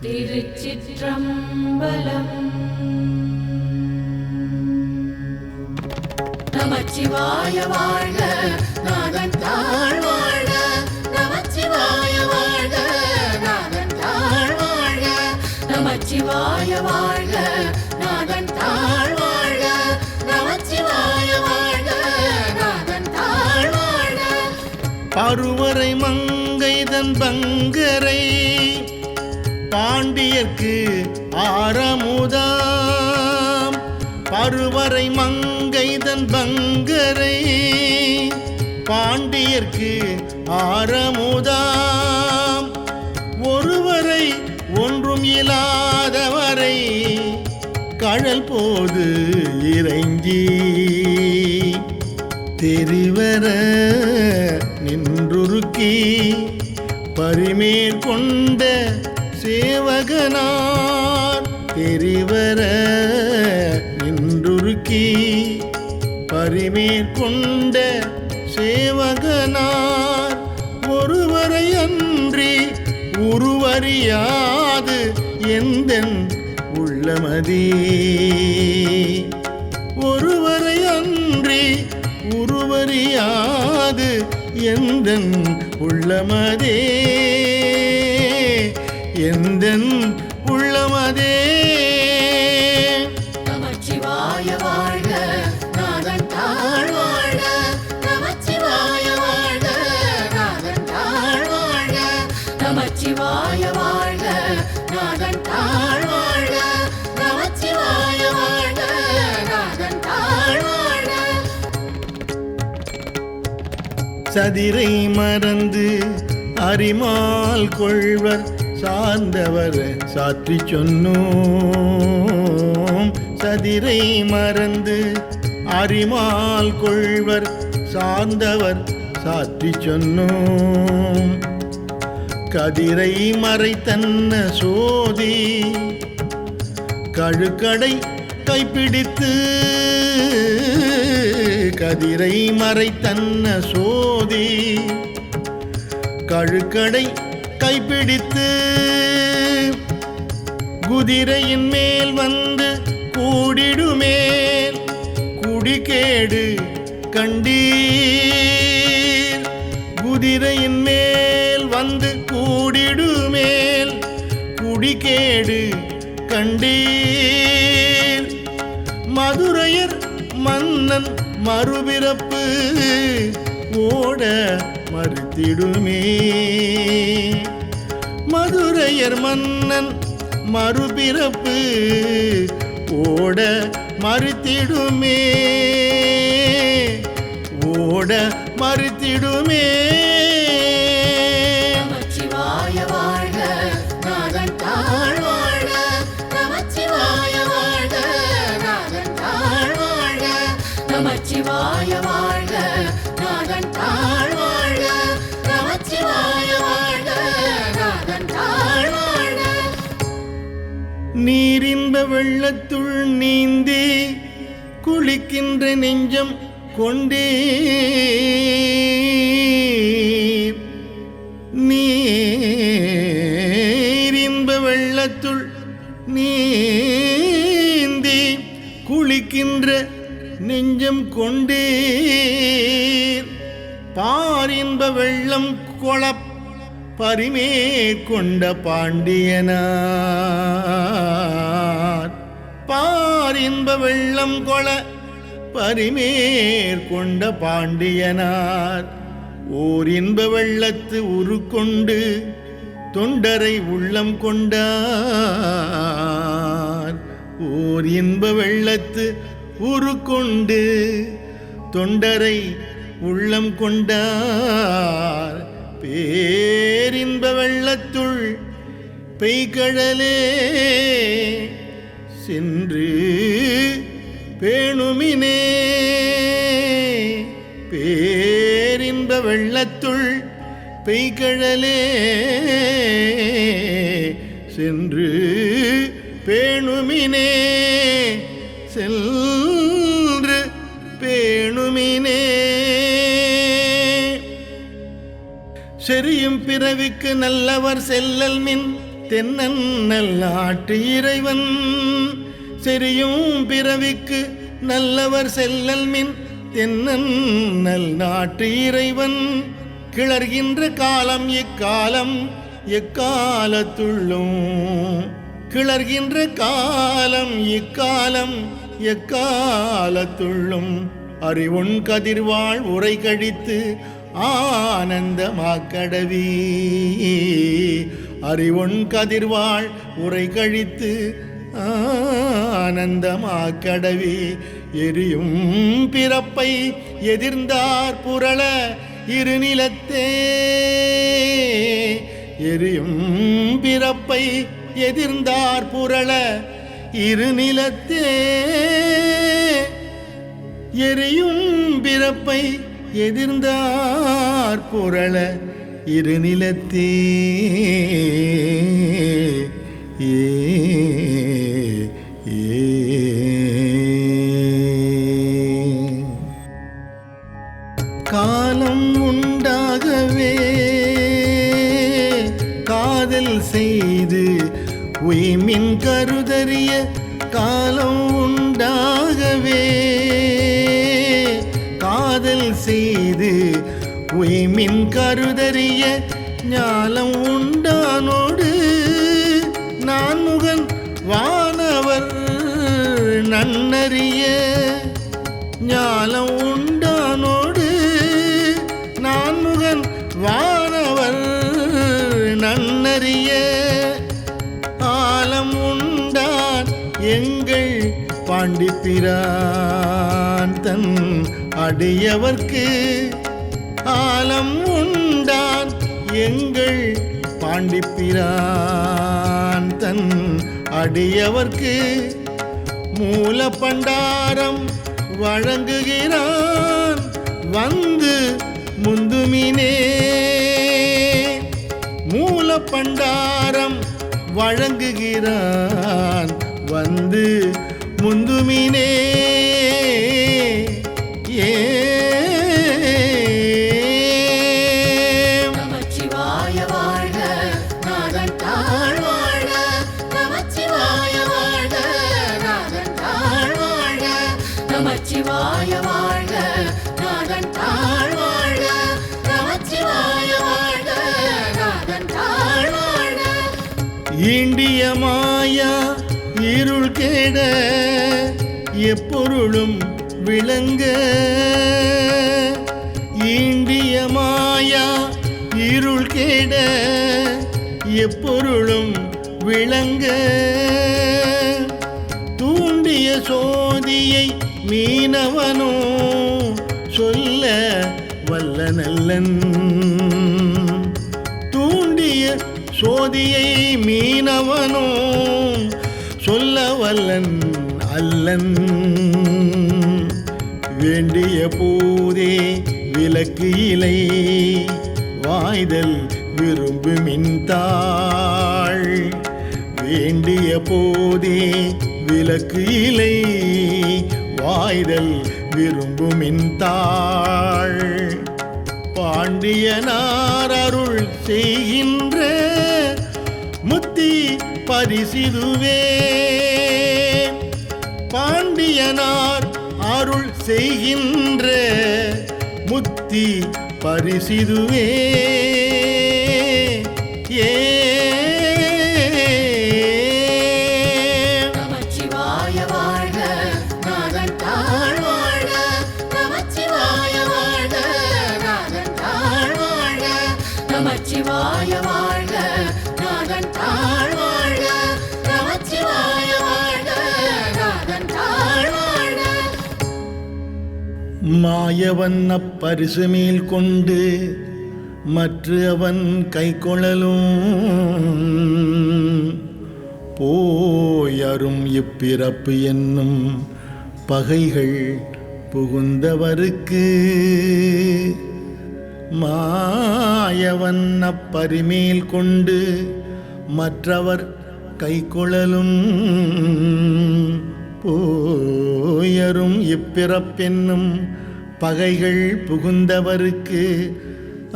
திருச்சிற்றம்பலம். நமச்சிவாய வாழ்க, நாதன் தாழ் வாழ்க. நமச்சிவாய வாழ்க, நாதன் தாழ் வாழ்க. நமச்சிவாய வாழ்க, நாதன் தாழ் வாழ்க. நமச்சிவாய வாழ்க, நாதன் தாழ் வாழ்க. பருவரை மங்கைதன் பங்கரை பாண்டியர்க்கு ஆரமுதாம். பருவரை மங்கைதன் பங்கரை பாண்டியர்க்கு ஆரமுதாம். ஒருவரை ஒன்றும் இல்லாதவரை கழல் போது இறைஞ்சி தெரிவர நின்றுருக்கி பரிமேற்கொண்ட சேவகனார். தெரிவர நின்றுருக்கி பரிமேற்கொண்ட சேவகனார். ஒருவரை அன்றி உருவறியாது எந்தன் உள்ளமதி. ஒருவரை அன்றி உருவறியாது எந்தன் உள்ளமதே, எந்தன் உள்ளமதே. நமச்சிவாய வாழ்க, நாதன் தாழ் வாழ்க. நமச்சிவாய வாழ்க, நாதன் தாழ் வாழ்க. நமச்சிவாய வாழ்க, நாதன் தாழ் வாழ்க. நமச்சிவாய வாழ்க, நாதன் தாழ் வாழ்க. சதிரை மறந்து அரிமால் கொள்வர் சார்ந்தவர் சாற்றி சொன்னோம். சதிரை மறந்து அரிமால் கொள்வர் சார்ந்தவர் சாற்றி சொன்னோம். கதிரை மறைத்தன்ன சோதி கழுக்கடை கைப்பிடித்து. கதிரை மறைத்தன்ன சோதி கழுக்கடை கைப்பிடித்து குதிரையின் மேல் வந்து கூடிடுமேல் குடிகேடு கண்டீர். குதிரையின் மேல் வந்து கூடிடுமேல் குடிகேடு கண்டீர். மதுரையர் மன்னன் மறுபிறப்பு ஓட மறுத்திடுமே. மதுரையர் மன்னன் மறுபிறப்பு ஓட மறுத்திடுமே, ஓட மறுத்திடுமே. நமச்சிவாய வாழ்க, நாதன் தாழ் வாழ்க. நமச்சிவாய வாழ்க, நாதன் தாழ் வாழ்க. நமச்சிவாய வாழ்க, நாதன் தாழ் வாழ்க. நமச்சிவாய வாழ்க, நாதன் தாழ் வாழ்க. நீரின்ப வெள்ளத்துள் நீந்தி குளிக்கின்ற நெஞ்சம் கொண்டீர். நீரின்ப வெள்ளத்துள் நீந்தி குளிக்கின்ற நெஞ்சம் கொண்டீர். பாரின்ப வெள்ளம் கொளப் பரிமேற்கொண்ட பாண்டியனார். பாரின்ப வெள்ளம் கொள பரிமேற்கொண்ட பாண்டியனார். ஓர் இன்ப வெள்ளத்து உருக்கொண்டு தொண்டரை உள்ளம் கொண்டார். ஓர் இன்ப வெள்ளத்து உருக்கொண்டு தொண்டரை உள்ளம் கொண்டார். பேரின்ப வெள்ளத்துள் பெய்கடலே சென்று பேணுமினே. பேரின்ப வெள்ளத்துள் பெய்கடலே சென்று பேணுமினே, சென்று பேணுமினே. செறியும் பிறவிக்கு நல்லவர் செல்லல் மின் தென்னல் நாட்டு இறைவன் செரியும் பிறவிக்கு நல்லவர் செல்லல் மின் தென்னல் நாட்டு இறைவன் கிளர்கின்ற காலம் இக்காலம் எக்காலத்துள்ளும் கிளர்கின்ற காலம் இக்காலம் எக்காலத்துள்ளும் அறிவுன் கதிர்வாழ் உரை கழித்து ஆனந்தமாக்கடவி அறிவுன் கதிர்வாழ் உரை கழித்து ஆனந்தமாக்கடவி எரியும் பிறப்பை எதிர்ந்தார் புரள இருநிலத்தே எரியும் பிறப்பை எதிர்ந்தார் புரள இருநிலத்தே எரியும் பிறப்பை எதிர்ந்தார் புரள இருநிலத்தே காலம் உண்டாகவே காதல் செய்து உய்மின் கருதறிய காலம் உண்டாகவே காதல் செய்து உய்மின் கருதறிய ஞாலம் உண்டானோடு நான்முகன் வானவர் நன்னறிய ஞாலம் உண்டானோடு நான்முகன் வானவர் நன்னறிய ஆலம் உண்டான் எங்கள் பாண்டிப்பிரான் தன் அடியவர்க்கு ஆலம் உண்டான் எங்கள் பாண்டிப்பிரான் தன் அடியவர்க்கு மூல பண்டாரம் வழங்குகிறான் வந்து முந்துமினே மூல பண்டாரம் வழங்குகிறான் வந்து முந்துமினே ஏ நமச்சிவாய வாழ்க நாதன் தாழ் வாழ்க நமச்சிவாய வாழ்க நாதன் தாழ் வாழ்க நமச்சிவாய வாழ்க நாதன் தாழ் வாழ்க நமச்சிவாய வாழ்க நாதன் தாழ் வாழ்க ஈண்டிய மாயா இருள் கேட எப்பொருளும் விளங்க ஈண்டிய மாயா இருள் கேட எப்பொருளும் விளங்க தூண்டிய சோதியை மீனவனோ சொல்ல வல்ல நல்லன் தூண்டிய சோதியை மீனவனோ சொல்ல வல்லன் அல்லன் வேண்டிய போதே விளக்கு இலை வாய்தல் விரும்புமின்தாள் வேண்டிய போதே விளக்கு இலை வாய்தல் விரும்புமின்தாள் பாண்டியனார் அருள் செய்கின்ற முத்தி பரிசிதுவே பாண்டியனார் அருள் செய்கின்ற முத்தி பரிசிதுவே ஏ நமச்சிவாய வாழ்க நாதன் தாழ் வாழ்க நமச்சிவாய வாழ்க நாதன் தாழ் வாழ்க நமச்சிவாய வாழ்க நாதன் தாழ் வாழ்க நமச்சிவாய வாழ்க நாதன் தாழ் வாழ்க மாயவன் அப்பரிசு மேல் கொண்டு மற்ற அவன் கைக்கொள்ளலும் போயரும் இப்பிறப்பு என்னும் பகைகள் புகுந்தவருக்கு மாயவன் அப்பரிமேல் கொண்டு மற்றவர் கைக்கொள்ளலும் போயரும் இப்பிறப்பென்னும் பகைகள் புகுந்தவருக்கு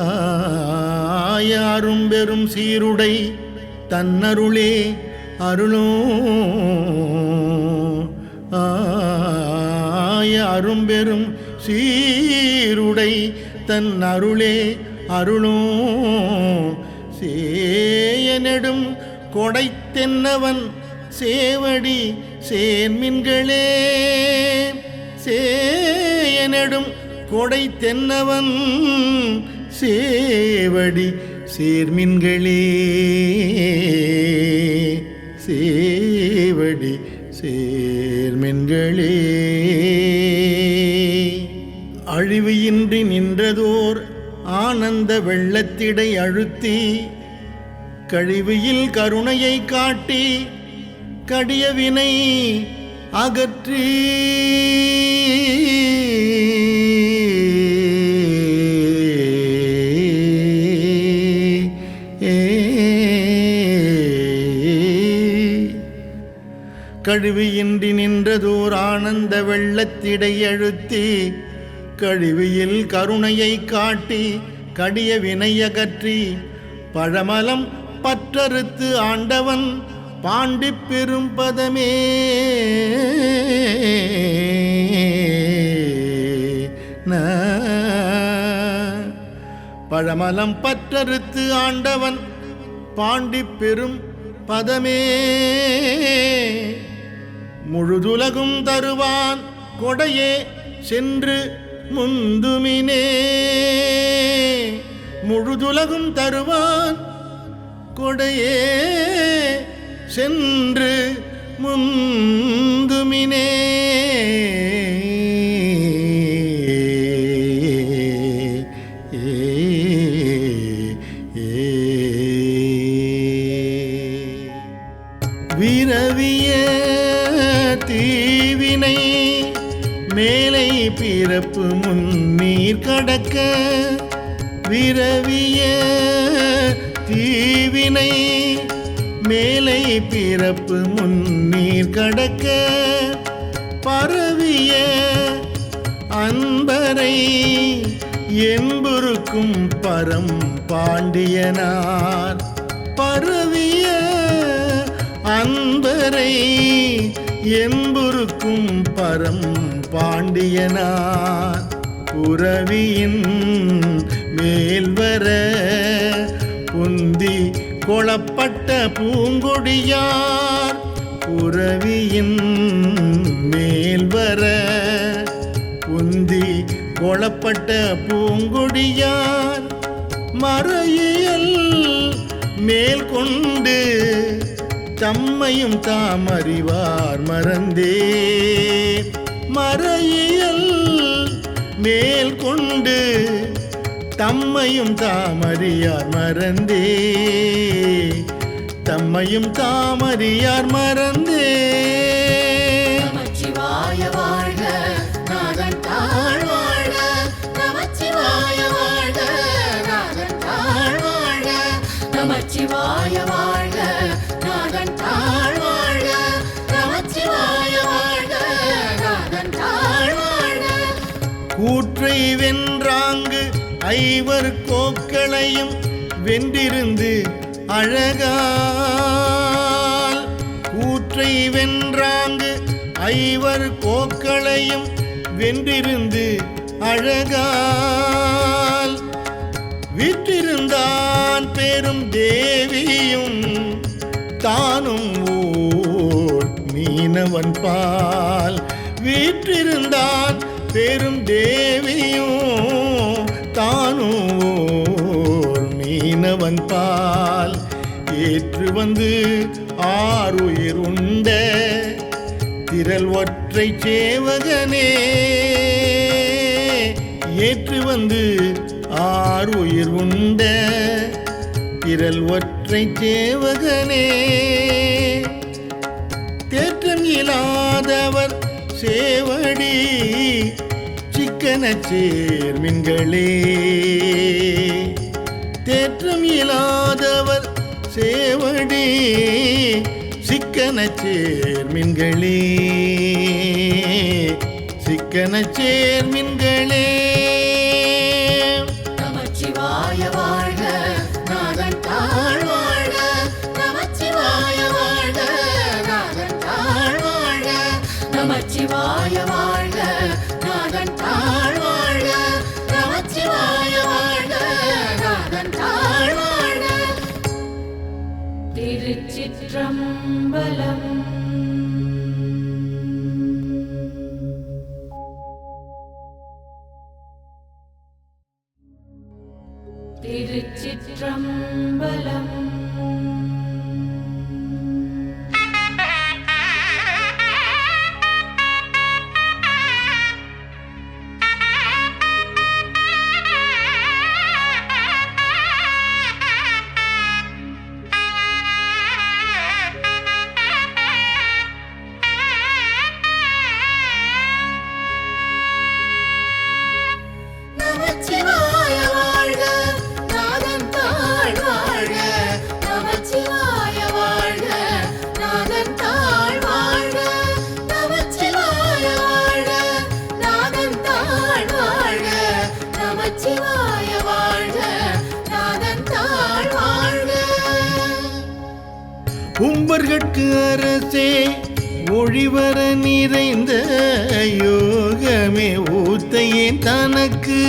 ஆயாரும் பெரும் சீருடை தன்னருளே அருளோ அரும்பெரும் சீருடை தன் அருளே அருளோ சேயனெடும் கொடைத்தென்னவன் சேவடி சேர்மின்களே சேயனெடும் கொடைத்தென்னவன் சேவடி சேர்மின்களே சேவடி சேர்மின்களே அழிவு இன்றி நின்றதோர் ஆனந்த வெள்ளத்திடை அழுத்தி கழிவில் கருணையை காட்டி கடியவினை அகற்றி கழிவியின்றி நின்றதோர் ஆனந்த வெள்ளத்திடை அழுத்தி கழிவில் கருணையை காட்டி கடிய வினையகற்றி பழமலம் பற்றறுத்து ஆண்டவன் பாண்டி பெரும் பதமே பழமலம் பற்றறுத்து ஆண்டவன் பாண்டி பெரும் பதமே முழுதுலகும் தருவான் கொடையே சென்று முந்துமினே முழுதுலகும் தருவான் கொடையே சென்று முந்துமினே விரவிய தீவினை மேலை பிறப்பு முன்னீர் கடக்க விரவிய தீவினை மேலை பிறப்பு முன்னீர் கடக்க பரவிய அன்பரை என்புருக்கும் பரம் பாண்டியனார் பரவிய அன்பரை என்புருக்கும் பரம் பாண்டியனார் புரவியின் மேல்வர புந்தி கொளப்பட்ட பூங்கொடியார் புரவியின் மேல்வர புந்தி கொளப்பட்ட பூங்கொடியார் மறையியல் மேல் கொண்டு தம்மையும் தாமறிவார் மறந்தே மறையியல் மேல் கொண்டு தம்மையும் தாமறியார் மறந்தே தம்மையும் தாமறியார் மறந்தே நமச்சிவாய வாழ்க நாதன் தாழ் வாழ்க நமச்சிவாய வாழ்க நாதன் தாழ் வாழ்க நமச்சிவாய வாழ்க நாதன் தாழ் வாழ்க நமச்சிவாய வாழ்க நாதன் தாழ் வாழ்க கூற்றை வென்றாங்கு ஐவர் கோக்களையும் வென்றிருந்து அழகால் கூற்றை வென்றாங்கு ஐவர் கோக்களையும் வென்றிருந்து அழகால் வீற்றிருந்தான் பெரும் தேவியும் தானும் ஓர் மீனவன் பால் வீற்றிருந்தான் பெரும் தேவியும் தானும் ஓர் மீனவன் பால் ஏற்று வந்து ஆறுயிர் உண்ட திரள் ஒற்றை சேவகனே ஏற்று வந்து ஆறுயிர் உண்ட திரள் ஒற்றை சேவகனே தேற்றம் இல்லாதவர் சேவடி சிக்கன சேர்மின்களே தேற்றம் இல்லாதவர் சேவடி சிக்கன சேர்மின்களே சிக்கன சேர்மின்களே நமச்சிவாய வாழ்க நாதன் தாழ் வாழ்க திருச்சிற்றம்பலம். திருச்சிற்றம்பலம். நமச்சிவாய வாழ்க, நாதன் தாழ் வாழ்க. நமச்சிவாய வாழ்க, நாதன் தாழ் வாழ்க. நமச்சிவாய வாழ்க, நாதன் தாழ் வாழ்க. நமச்சிவாய வாழ்க, நாதன் தாழ் வாழ்க. உம்பர்கட்கு அரசே ஒழிவர நிறைந்த யோகமே ஊத்தையேன் தனக்கு.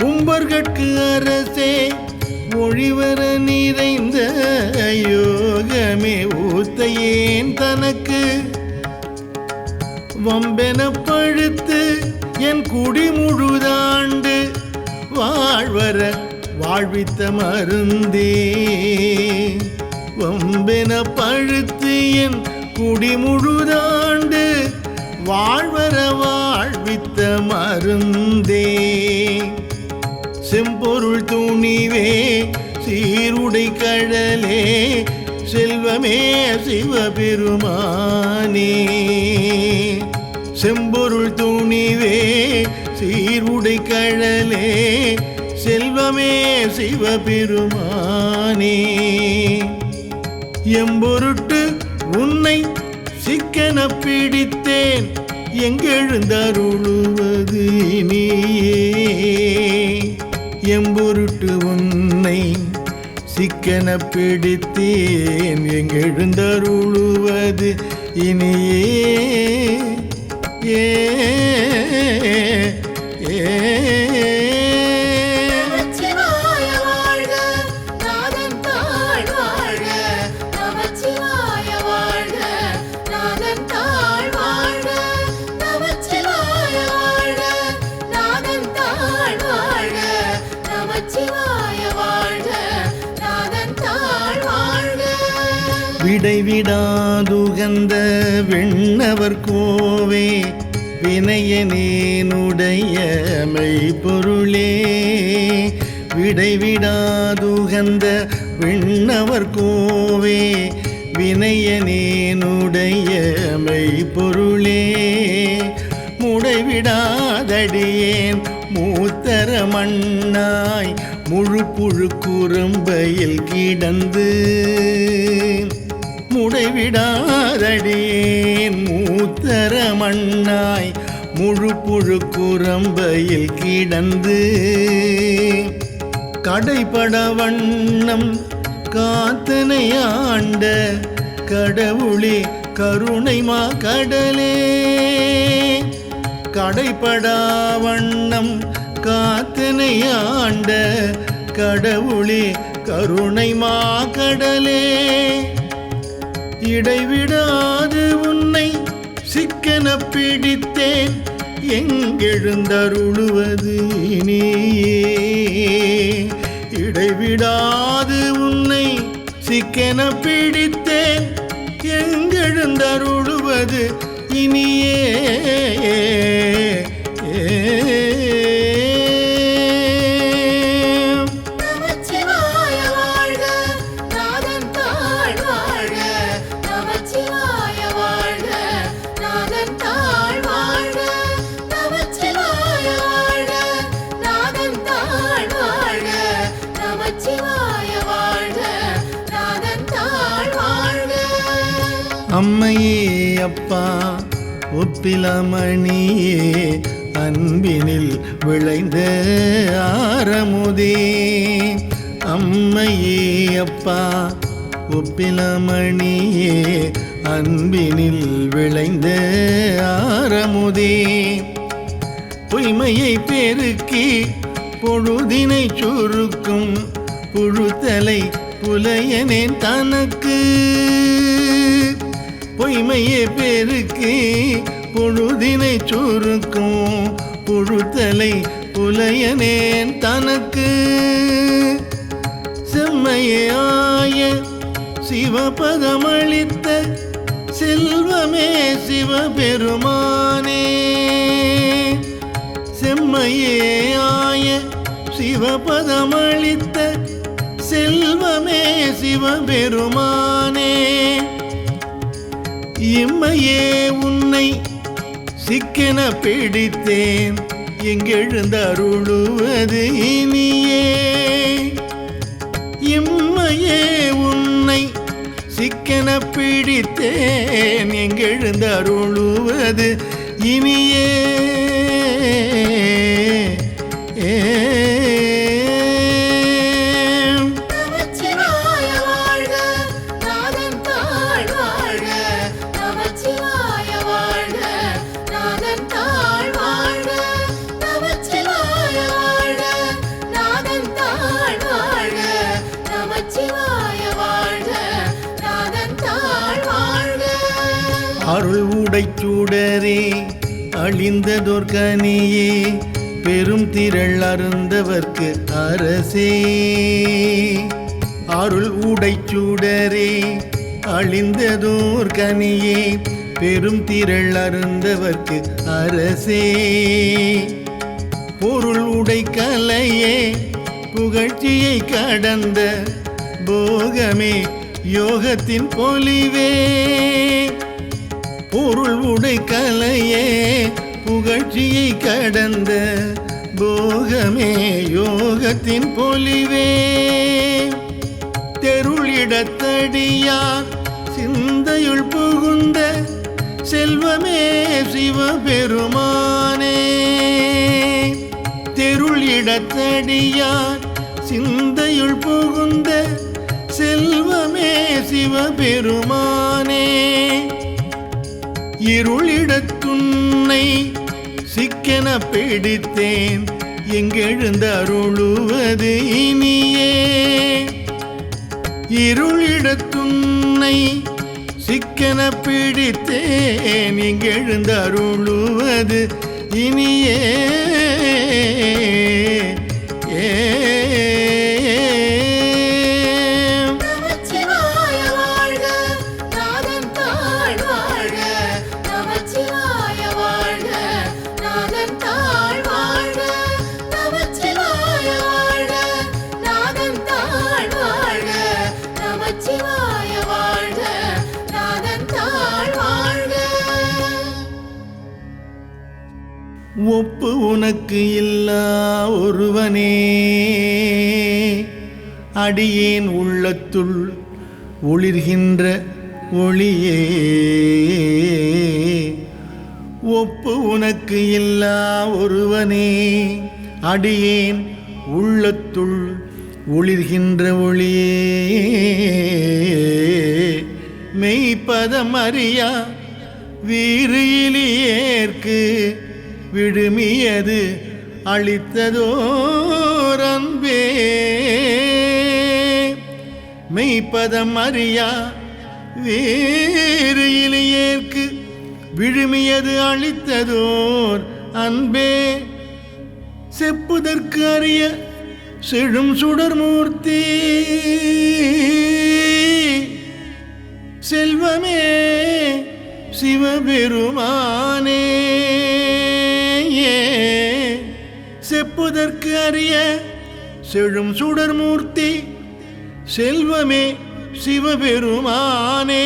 உம்பர்கட்கு அரசே ஒழிவர நிறைந்த யோகமே ஊத்தையேன் தனக்கு. வம்பென பழுத்து என் குடி முழுதாண்டு வாழ்வர வாழ்வித்த மருந்தே. வம்பென பழுத்து என் குடி முழுதாண்டு வாழ்வர வாழ்வித்த மருந்தே. செம்பொருள் துணிவே சீருடை கழலே செல்வமே சிவபெருமானே. செம்பொருள் துணிவே சீருடை கழலே செல்வமே சிவபெருமானே. எம்பொருட்டு உன்னை சிக்கன பிடித்தேன் எங்கெழுந்தருளுவது நீயே. எம்பொருட்டு உன்னை சிக்கன பிடித்தேன் எங்கெழுந்தருளுவது இனியே. ஏ ஏ விடைவிடாதுகந்த விண்ணவர் கோவே வினயனேனுடைய மெய்ப்பொருளே. விடைவிடாதுகந்த விண்ணவர் கோவே வினயனேனுடைய மெய்ப்பொருளே. முடைவிடாதடியேன் மூத்தர மண்ணாய் முழு புழு குறும்பையில் கிடந்து. முடைவிடாதடியேன் மூத்தர மண்ணாய் முழு புழு குறும்பையில் கிடந்து. கடைபட வண்ணம் காத்தனை ஆண்ட கடவுளே கருணை மா கடலே. கடைபடா வண்ணம் காத்தனை ஆண்ட கடவுளே கருணை மா கடலே. இடைவிடாது உன்னை சிக்கன பிடித்தேன் எங்கெழுந்தருளுவது நீயே. இடைவிடாது உன்னை சிக்கன பிடித்தேன் எங்கெழுந்தருளுவது இனியே. அம்மையே அப்பா ஒப்பிலமணியே அன்பினில் விளைந்த ஆரமுதே. அம்மையே அப்பா ஒப்பிலமணியே அன்பினில் விளைந்த ஆரமுதே. பொய்மையை பெருக்கி பொழுதினை சுருக்கும் புழுத்தலை புலையனேன் தனக்கு பொய்மையே பெருக்கி பொழுதினை சுருக்கும் புழுத்தலை புலையனேன் தனக்கு செம்மையாய சிவபதமளித்த செல்வமே சிவபெருமானே செம்மையாய சிவபதமளித்த செல்வமே சிவபெருமானே இம்மையே உன்னை சிக்கென பிடித்தேன் எங்கெழுந்தருளுவது இனியே இம்மையே உன்னை சிக்கென பிடித்தேன் எங்கெழுந்தருளுவது இனியே நமச்சிவாய வாழ்க நாதன் தாழ் வாழ்க நமச்சிவாய வாழ்க நாதன் தாழ் வாழ்க நமச்சிவாய வாழ்க நாதன் தாழ் வாழ்க நமச்சிவாய வாழ்க நாதன் தாழ் வாழ்க அருள் உடைச்சூடரே அழிந்ததோர் கனியே பெரும் திரள் அருந்தவர்க்கு அரசே அருள் உடைச்சூடரே அழிந்ததோர் கனியே பெரும் திரள் அருந்தவர்க்கு அரசே பொருள் உடை கலையே புகழ்ச்சியை கடந்த போகமே யோகத்தின் பொலிவே பொருள் உடை கலையே புகழ்ச்சியை கடந்த போகமே யோகத்தின் பொலிவே தெருளிடத்தடியார் சிந்தையுள் புகுந்த செல்வமே சிவபெருமானே தெருளிடத்தடியார் சிந்தையுள் புகுந்த செல்வமே சிவபெருமானே இருளிடத்துன்னை சிக்கென பிடித்தேன் எங்கெழுந்தருளுவது இனியே இருளிடத்துன்னை சிக்கென பிடித்தேன் எங்கெழுந்தருளுவது இனியே நமச்சிவாய வாழ்க நாதன் தாழ் வாழ்க நமச்சிவாய வாழ்க நாதன் தாழ் வாழ்க நமச்சிவாய வாழ்க நாதன் தாழ் வாழ்க நமச்சிவாய வாழ்க நாதன் தாழ் வாழ்க ஒப்பு உனக்கு இல்லா ஒருவனே அடியேன் உள்ளத்துள் ஒளிர்கின்ற ஒளியே ஒப்பு உனக்கு இல்லா ஒருவனே அடியேன் உள்ளத்துள் ஒளிர்கின்ற ஒளியே மெய்ப்பதம் அறியா வீரிலேயேற்கு விடுமியது அளித்ததோர் அன்பே மெய்ப்பதம் அறியா வேறு இளையேற்கு விழுமியது அளித்ததோர் அன்பே செப்புதற்கு அறிய செழும் சுடர்மூர்த்தி செல்வமே சிவபெருமானே செப்புதற்கு அறிய செழும் சுடர்மூர்த்தி செல்வமே சிவபெருமானே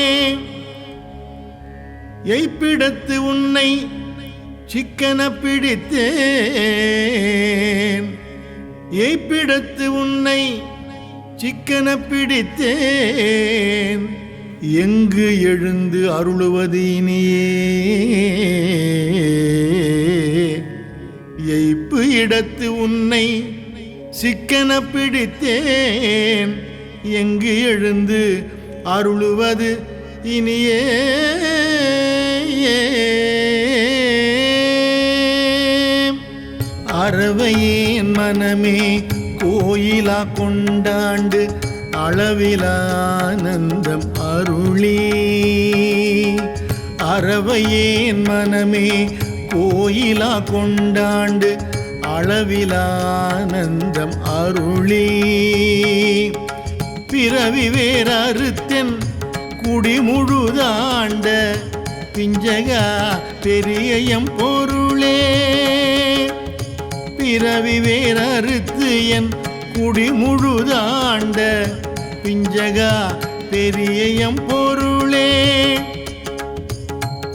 எய்ப்பிடத்து உன்னை சிக்கன பிடித்தேன் எய்ப்பிடத்து உன்னை சிக்கன பிடித்தேன் எங்கு எழுந்து அருளுவது இனியே எய்ப்பு இடத்து உன்னை சிக்கன பிடித்தேன் எங்கு எழுந்து அருளுவது இனியே அறவையேன் மனமே கோயிலா கொண்டாண்டு அளவிலானந்தம் அருளி அறவையேன் மனமே கோயிலா கொண்டாண்டு அளவிலானந்தம் அருளி பிறவி வேறறுத்தென் குடிமுழுதாண்ட பிஞ்சகா பெரியயம் பொருளே பிறவி வேறறுத்து என் குடிமுழுதாண்ட பிஞ்சகா பெரியயம் பொருளே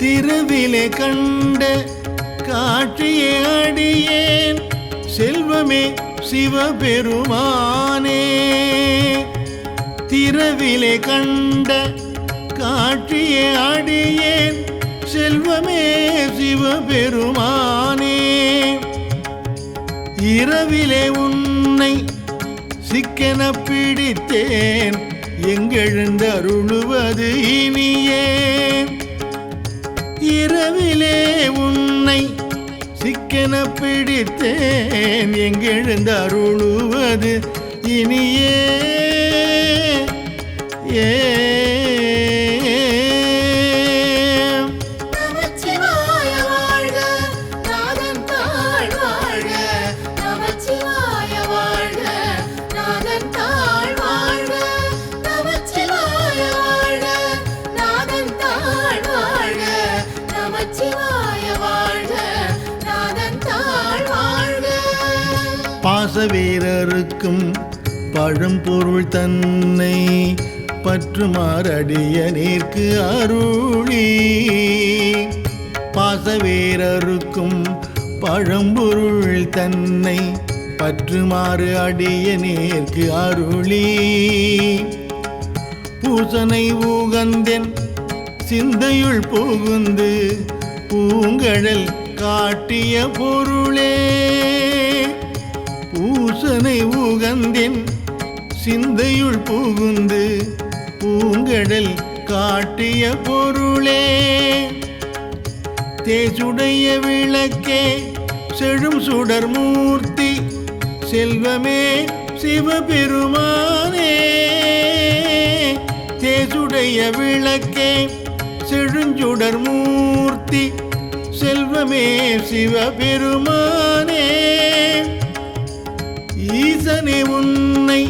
திருவிலே கண்ட காட்சியே அடியேன் செல்வமே சிவபெருமானே திரவிலே கண்ட காட்சியே அடியேன் செல்வமே சிவபெருமானே இரவிலே உன்னை சிக்கென பிடித்தேன் எங்கெழுந்தருளுவது இனியே இரவிலே உன்னை சிக்கென பிடித்தேன் எங்கெழுந்தருளுவது இனியே நமச்சிவாய வாழ்க நாதன் தாழ் வாழ்க நமச்சிவாய வாழ்க நாதன் தாழ் வாழ்க நமச்சிவாய வாழ்க நாதன் தாழ் வாழ்க நமச்சிவாய வாழ்க நாதன் தாழ் வாழ்க பாசவீரருக்கும் பழம்பொருள் தன்னை பற்றுமாறடியனேற்கு அருளி பாசவேரருக்கும் பழம்பொருள் தன்னை பற்றுமாறு அடியனேற்கு அருளி பூசனை ஊகந்தென் சிந்தையுள் புகுந்து பூங்கழல் காட்டிய பொருளே பூசனை ஊகந்தென் சிந்தையுள் புகுந்து பூங்கடல் காட்டிய பொருளே தேசுடைய விளக்கே செழும் சுடர் மூர்த்தி செல்வமே சிவபெருமானே தேசுடைய விளக்கே செழுஞ்சுடர் மூர்த்தி செல்வமே சிவபெருமானே ஈசனே உன்னை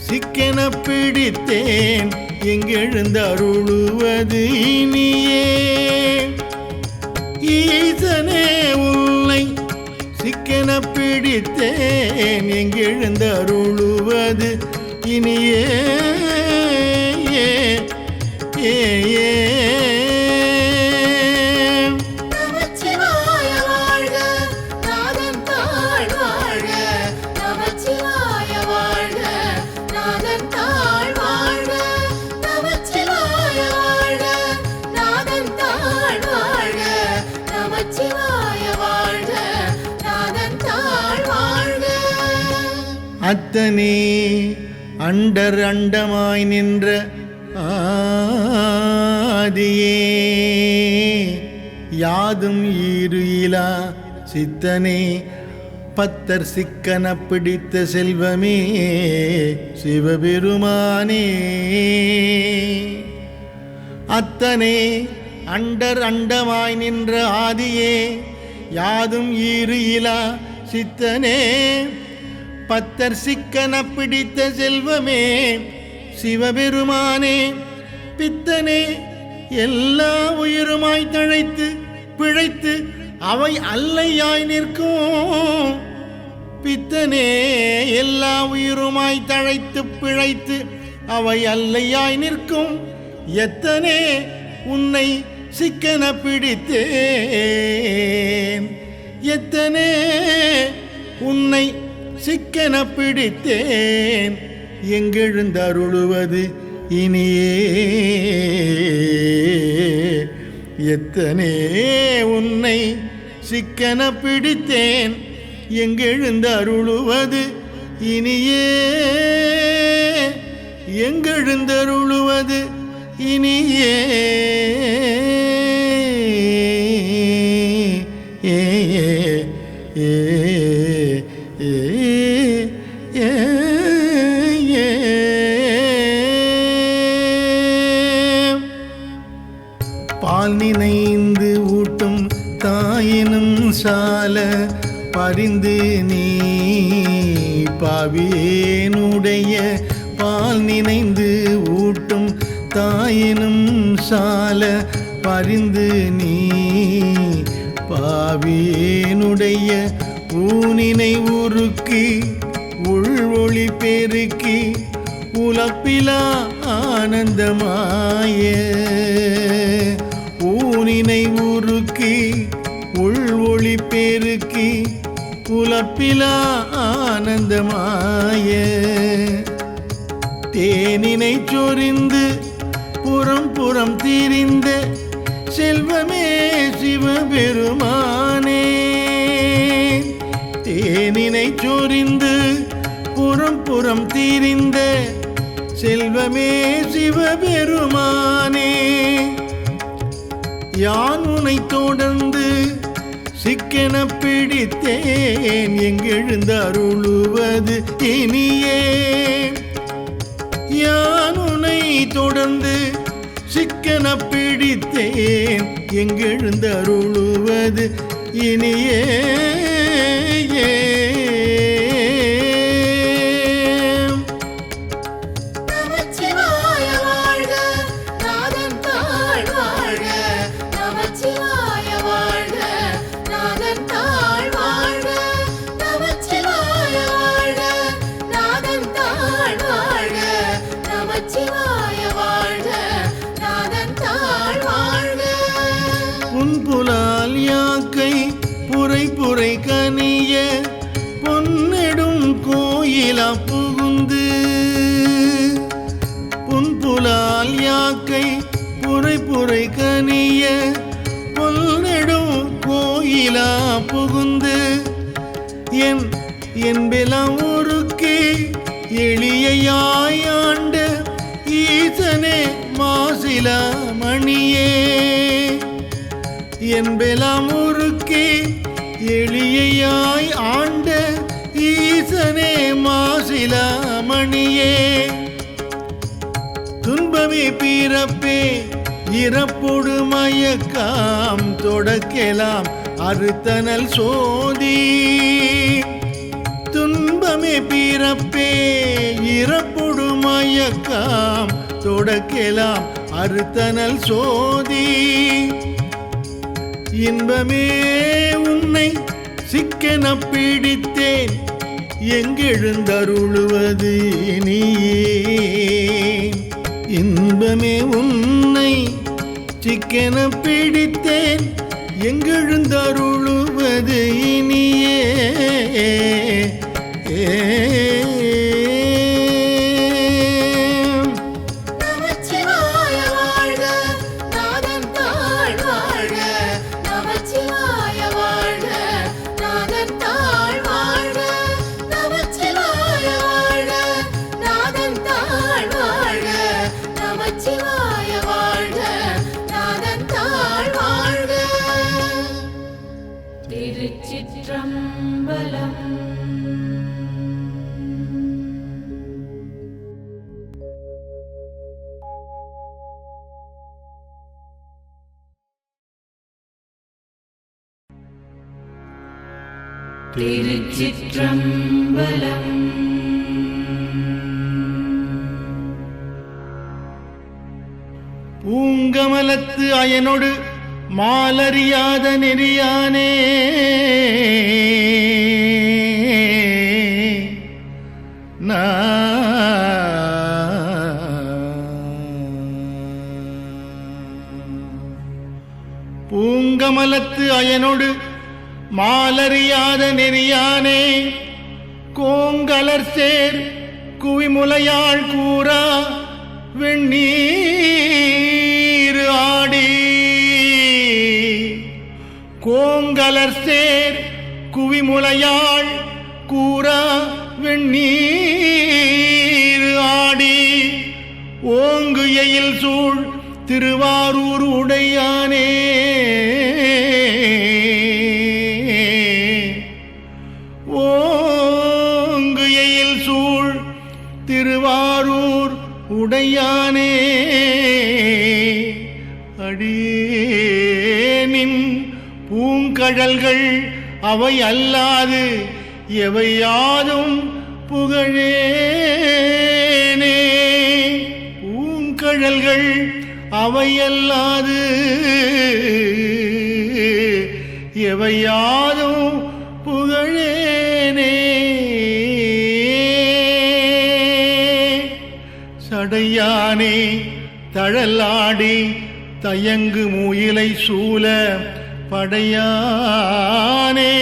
சிக்கென பிடித்தேன் எங்கெழுந்தருளுவது இனியே ஈசனே உன்னை சிக்கென பிடித்தேன் எங்கெழுந்தருளுவது இனியே நமச்சிவாய வாழ்க நாதன் தாழ் வாழ்க நமச்சிவாய வாழ்க நாதன் தாழ் வாழ்க நமச்சிவாய வாழ்க நாதன் தாழ் வாழ்க நமச்சிவாய வாழ்க நாதன் தாழ் வாழ்க அத்தனே அண்டர் அண்டமாய் நின்ற ஆதியே யாதும் ஈரு இலா சித்தனே பத்தர் சிக்கன பிடித்த செல்வமே சிவபெருமானே அத்தனே அண்டர் அண்டமாய் நின்ற ஆதியே யாதும் ஈரு இலா சித்தனே பத்தர் சிக்கன பிடித்த செல்வமே சிவபெருமானே பித்தனே எல்லா உயிருமாய் தழைத்து பிழைத்து அவை அல்லையாய் நிற்கும் பித்தனே எல்லா உயிருமாய் தழைத்து பிழைத்து அவை அல்லையாய் நிற்கும் எத்தனே உன்னை சிக்கன பிடித்தேன் எத்தனே உன்னை சிக்கன பிடித்தேன் எங்கெழுந்தருளுவது இனியே எத்தனே உன்னை சிக்கன பிடித்தேன் எங்கெழுந்தருளுவது இனியே எங்கெழுந்தருளுவது இனியே ஏ பால் நினைந்து ஊட்டும் தாயினும் சால பரிந்து நீ பாவியேனுடைய பால் நினைந்து ஊட்டும் தாயினும் சால பரிந்து நீ பாவியேனுடைய ஊனினை உருக்கி உள்வொளி பெருக்கி உலப்பிலா ஆனந்தமாய ஊனினை உருக்கி உள்வொளி பெருக்கி உலப்பிலா ஆனந்தமாய தேனினை சொரிந்து புறம் புறம் திரிந்த செல்வமே சிவபெருமானே தேனினை சொரிந்து புறம் புறம் திரிந்த செல்வமே சிவபெருமானே யான் உனை தொடர்ந்து சிக்கென பிடித்தேன் எங்கெழுந்த அருளுவது இனியே யான் உனை தொடர்ந்து சிக்கென பிடித்தேன் எங்கெழுந்த அருளுவது இனியே புன்புலால் யாக்கை புரை புரை கனிய பொன்னெடும் கோயிலா புகுந்து புன்புலால் யாக்கை புரை புரை கனிய பொன்னெடும் கோயிலா புகுந்து என்பெல்லாம் ஒருக்கே எளியாயாண்ட ஈசனே மாசிலா மணியே என்பெல்லாம் ஒருக்கே எளியாய் ஆண்ட ஈசனே மாசிலா மணியே துன்பமே பிறப்பே இறப்பொடு மயக்காம் தொடக்கலாம் அறுத்தனல் சோதி துன்பமே பிறப்பே இறப்பொடு மயக்காம் தொடக்கலாம் அறுத்தனல் சோதி இன்பமே உன்னை சிக்கென பிடித்தேன் எங்கெழுந்தருளுவது நீயே இன்பமே உன்னை சிக்கென பிடித்தேன் எங்கெழுந்தருளுவது இனியே திருச்சிற்றம்பலம். திருச்சிற்றம்பலம். பூங்கமலத்து அயனொடு மாலறியாத நெறியானே பூங்கமலத்து அயனொடு மாலறியாத நெறியானே கோங்கலர் சேர் குவிமுலையாள் கூறா வெண்ணீர் ஆடி கோங்கலர் சேர் குவிமுலையாள் கூறா வெண்ணீர் ஆடி ஓங்கு எயில் சூழ் திருவாரூர் உடையானே ஓங்கு எயில் சூழ் திருவாரூர் உடையானே அடியேனின் பூங்கழல்கள் அவை அல்லாது எவையாதும் புகழேனே. பூங்கழல்கள் அவையல்லாது எவையாதும் புகழேனே. சடையானே தழலாடி தயங்கு முயிலை சூல படையானே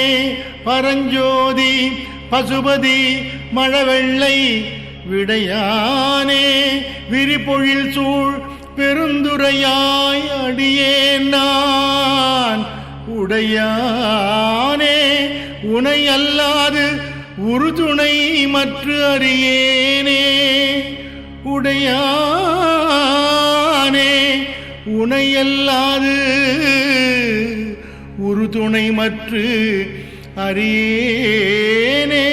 பரஞ்சோதி பசுபதி மழவெள்ளை விடையானே விரிபொழில் சூழ் பெருந்துரையாய் அடியேன் நான் உடையானே உனை அல்லாது உறுதுணை மற்று அறியேனே. உடையானே உனை அல்லாது உறுதுணை மற்று அறியேனே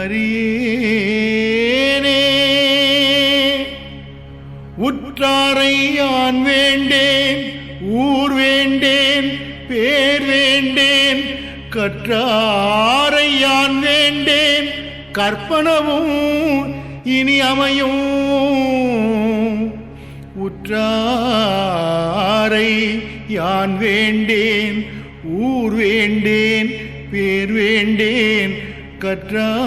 அறியேனே. உற்றாரை யான் வேண்டேன் ஊர் வேண்டேன் பேர் வேண்டேன் கற்றாரை யான் வேண்டேன் கற்பனவும் இனி அமையும். உற்றாரை யான் வேண்டேன் ஊர் வேண்டேன் பேர் வேண்டேன் கற்றாரை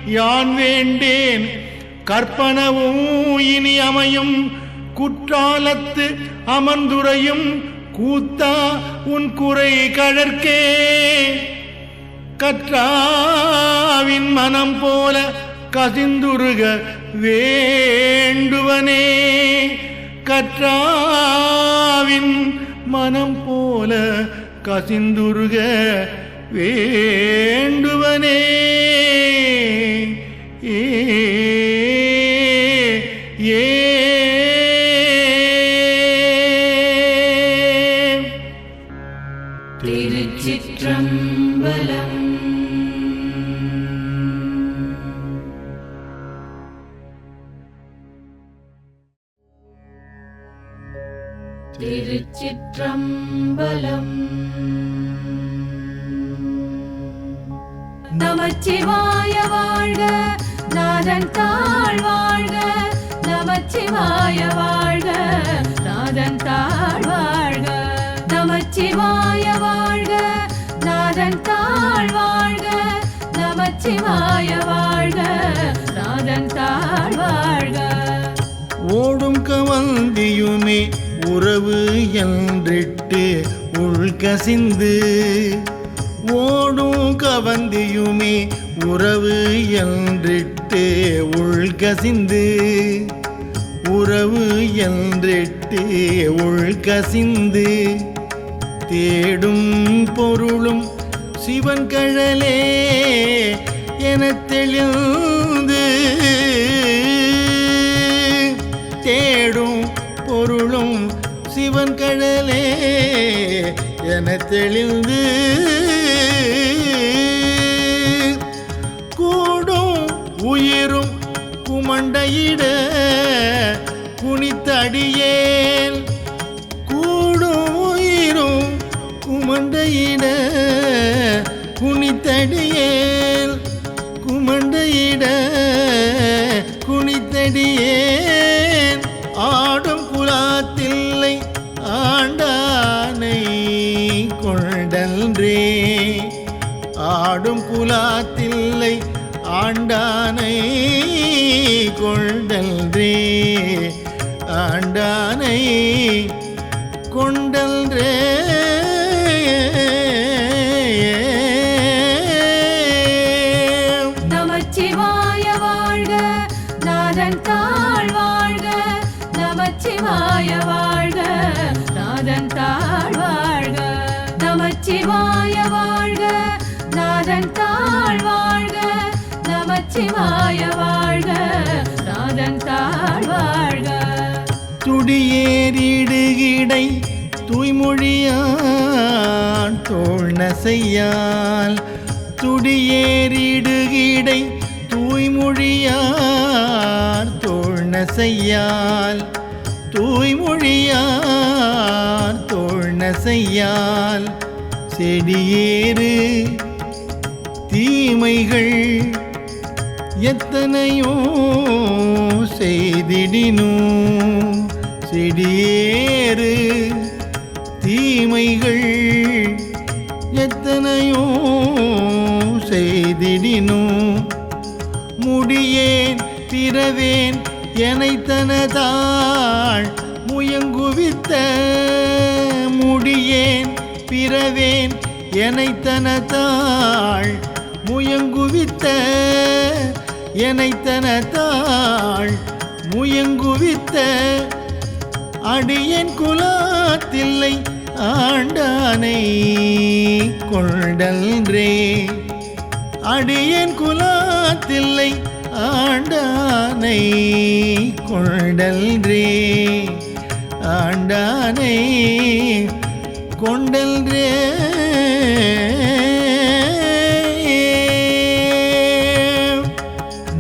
யான் வேண்டேன் கற்பனவும் இனி அமையும். குற்றாலத்து அமர்ந்துரையும் கூத்தா உன் குறை கழற்கே கற்றாவின் மனம் போல கசிந்துருக வேண்டுவனே. கற்றாவின் மனம் போல கசிந்துருக வேண்டுவனே. ஏ ஏ திருச்சிற்றம்பலம். திருச்சிற்றம்பலம். நமச்சிவாய வாழ்க நாதன் தாழ் வாழ்க. நமச்சிவாய வாழ்க நாதன் தாழ் வாழ்க. நமச்சிவாய வாழ்க நாதன் தாழ் வாழ்க. நமச்சிவாய வாழ்க நாதன் தாழ் வாழ்க. ஓடும் கவந்தியுமே உறவு என்றிட்டு உள்கசிந்து ஓடும் கவந்தியுமே உறவு என்றிட்டு உள்கசிந்து உறவு என்றிட்டு உள்கசிந்து தேடும் பொருளும் சிவன் கழலே எனத் தெளிந்து தேடும் பொருளும் சிவன் கழலே எனத் தெளிந்து கூடும் உயிரும் குமண்டையிட குனித்தடியேன் கூடும் உயிரும் குமண்டையிட குனித்தடியேன் குமண்டையிட குனித்தடியேன் ஆடும் குலாத்தில்லை ஆண்டானை கொண்டன்றே ஆடும் குலாத்தில்லை ஆண்டானை கொண்டன்றே ஆண்டானை கொண்டன்றே. நமச்சிவாய வாழ்க நாதன் தாழ் வாழ்க. நமச்சிவாய வாழ்க நாதன் தாழ் வாழ்க. நமச்சிவாய வாழ்க நாதன் தாழ் வாழ்க. நமச்சிவாய வாழ்க நாதன் தாழ் வாழ்க. துடியேறிடுகிடை தூய்மொழியான் தோள் நசையால் துடியேறிடுகிடை தூய்மொழியார் தோள் நசையால் தூய்மொழியார் தோழ்நசையால் செடியேறு தீமைகள் எத்தனையோ செய்திடினும் செடியேறு தீமைகள் எத்தனையோ செய்திடினும் முடியேன் பிறவேன் எனைத்தனதாள் முயங்குவித்த முடியேன் பிறவேன் எனைத்தனதாள் முயங்குவித்த எனைத்தனதாள் முயங்குவித்த அடியேன் குலத்தில்லை ஆண்டானை கொண்டல்ரே அடியேன் குலத்தில்லை ஆண்டானை கொண்டல்ரே ஆண்டானை கொண்டல்ரே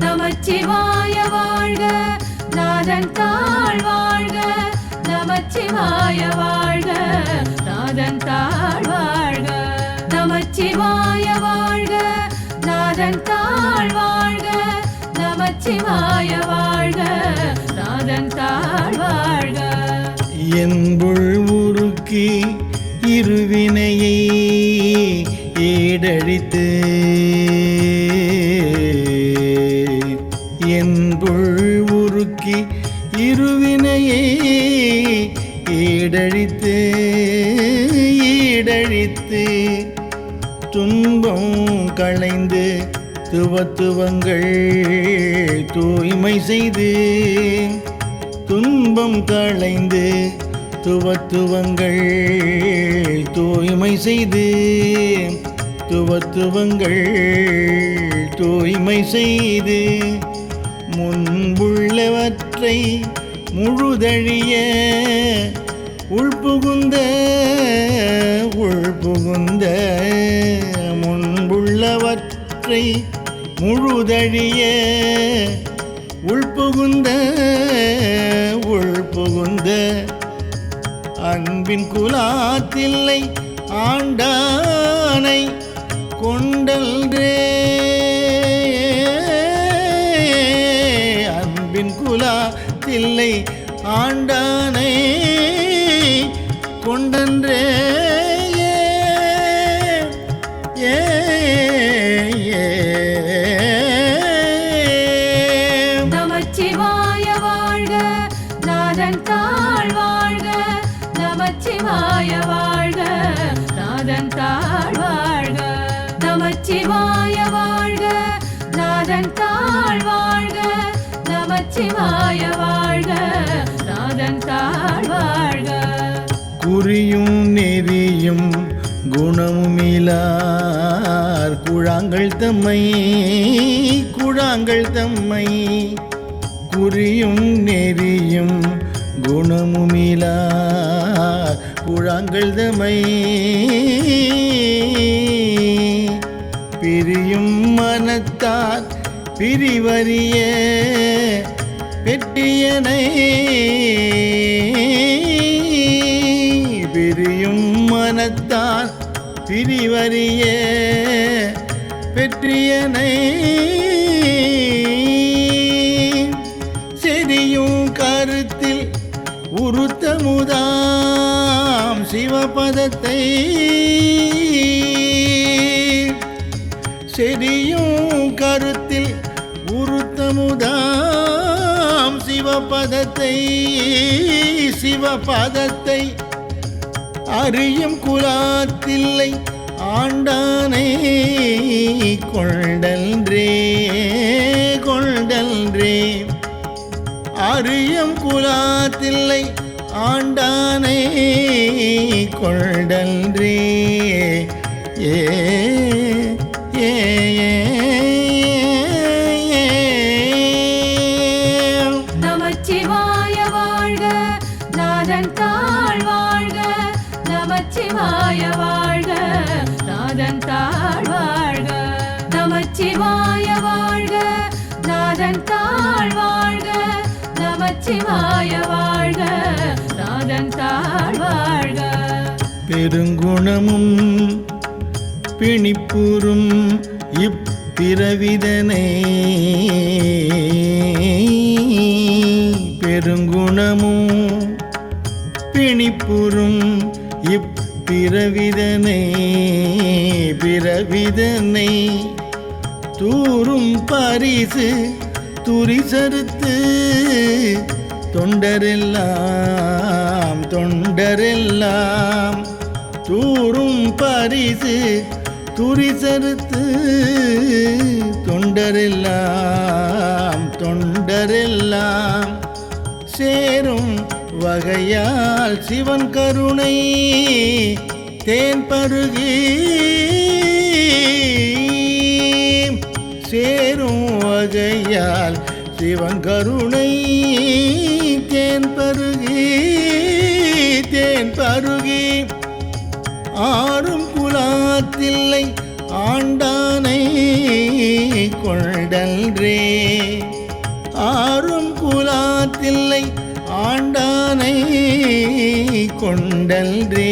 நமச்சிவாய வாழ்க நாதன் தாழ் வாழ்க நமச்சிவாய வாழ்க நாதன் தாழ் வாழ்க நமச்சிவாய வாழ்க நாதன் தாழ் வாழ்க நமச்சிவாய வாழ்க நாதன் தாழ் வாழ்க என்புள் உருக்கி இருவினையை ஏடழித்து என்புள் உருக்கி இருவினையை ஈடழித்து ஈடழித்து துன்பம் களைந்து துவத்துவங்கள் தூய்மை செய்து துன்பம் களைந்து துவத்துவங்கள் தூய்மை செய்து துவத்துவங்கள் தூய்மை செய்து முன்புள்ளவற்றை முழுதழிய உள்புகுந்த உள்புகுந்த முன்புள்ளவற்றை முழுதழிய உள்புகுந்த உள்புகுந்த அன்பின் குலாத்தில்லை ஆண்டானை கொண்டல்ரே அன்பின் குலாத்தில்லை ஆண்டானை கொண்டன்றே நமச்சிவாய வாழ்க நாதன் தாழ் வாழ்க நமச்சிவாய வாழ்க நாதன் தாழ் வாழ்க நமச்சிவாய வாழ்க நாதன் தாழ் வாழ்க நமச்சிவாய வாழ்க நாதன் தாழ் வாழ்க குறியும் நெறியும் குணமுமிலார் குழாங்கள் தம்மை குழாங்கள் தம்மை குறியும் நெறியும் குணமுமிலார் குழாங்கள் தம்மை பிரியும் மனத்தார் பிரிவறிய பெற்றியனை பிரியும் மனத்தார் பிரிவறிய பெற்றியனை செறியும் கருத்தில் உருத்தமுதாம் சிவபதத்தை செறியும் கருத்தில் உருத்தமுதாம் சிவபதத்தை சிவபதத்தை அறியும் குலாத்தில்லை ஆண்டானை கொண்டல்ரே கொண்டல்ரே அறியும் குலாத்தில்லை ஆண்டானை கொண்டல்ரே ஏ ஏ நமச்சிவாய வாழ்க நாதன் தாழ் வாழ்க நமச்சிவாய வாழ்க நாதன் தாழ் வாழ்க நமச்சிவாய வாழ்க நாதன் தாழ் வாழ்க நமச்சிவாய நமச்சிவாய வாழ்க நாதன் தாழ் வாழ்க பெருங்குணமும் பிணிப்புறும் இப்பிறவிதனை பெருங்குணமும் பிணிப்புறும் இப்பிறவிதனை பிறவிதனை தூரும் பரிசு துரிசறுத்து தொண்டரெல்லாம் தூரும் பரிசு துரிசறுத்து தொண்டரெல்லாம் சேரும் வகையால் சிவன் கருணை தேன் பருகி சேரும் வகையால் சிவன் கருணை தேன் பருகி ஆறும் குலாத்தில்லை ஆண்டானை கொண்டல்ரே ஆறும் குலாத்தில்லை ஆண்டானை கொண்டல்ரே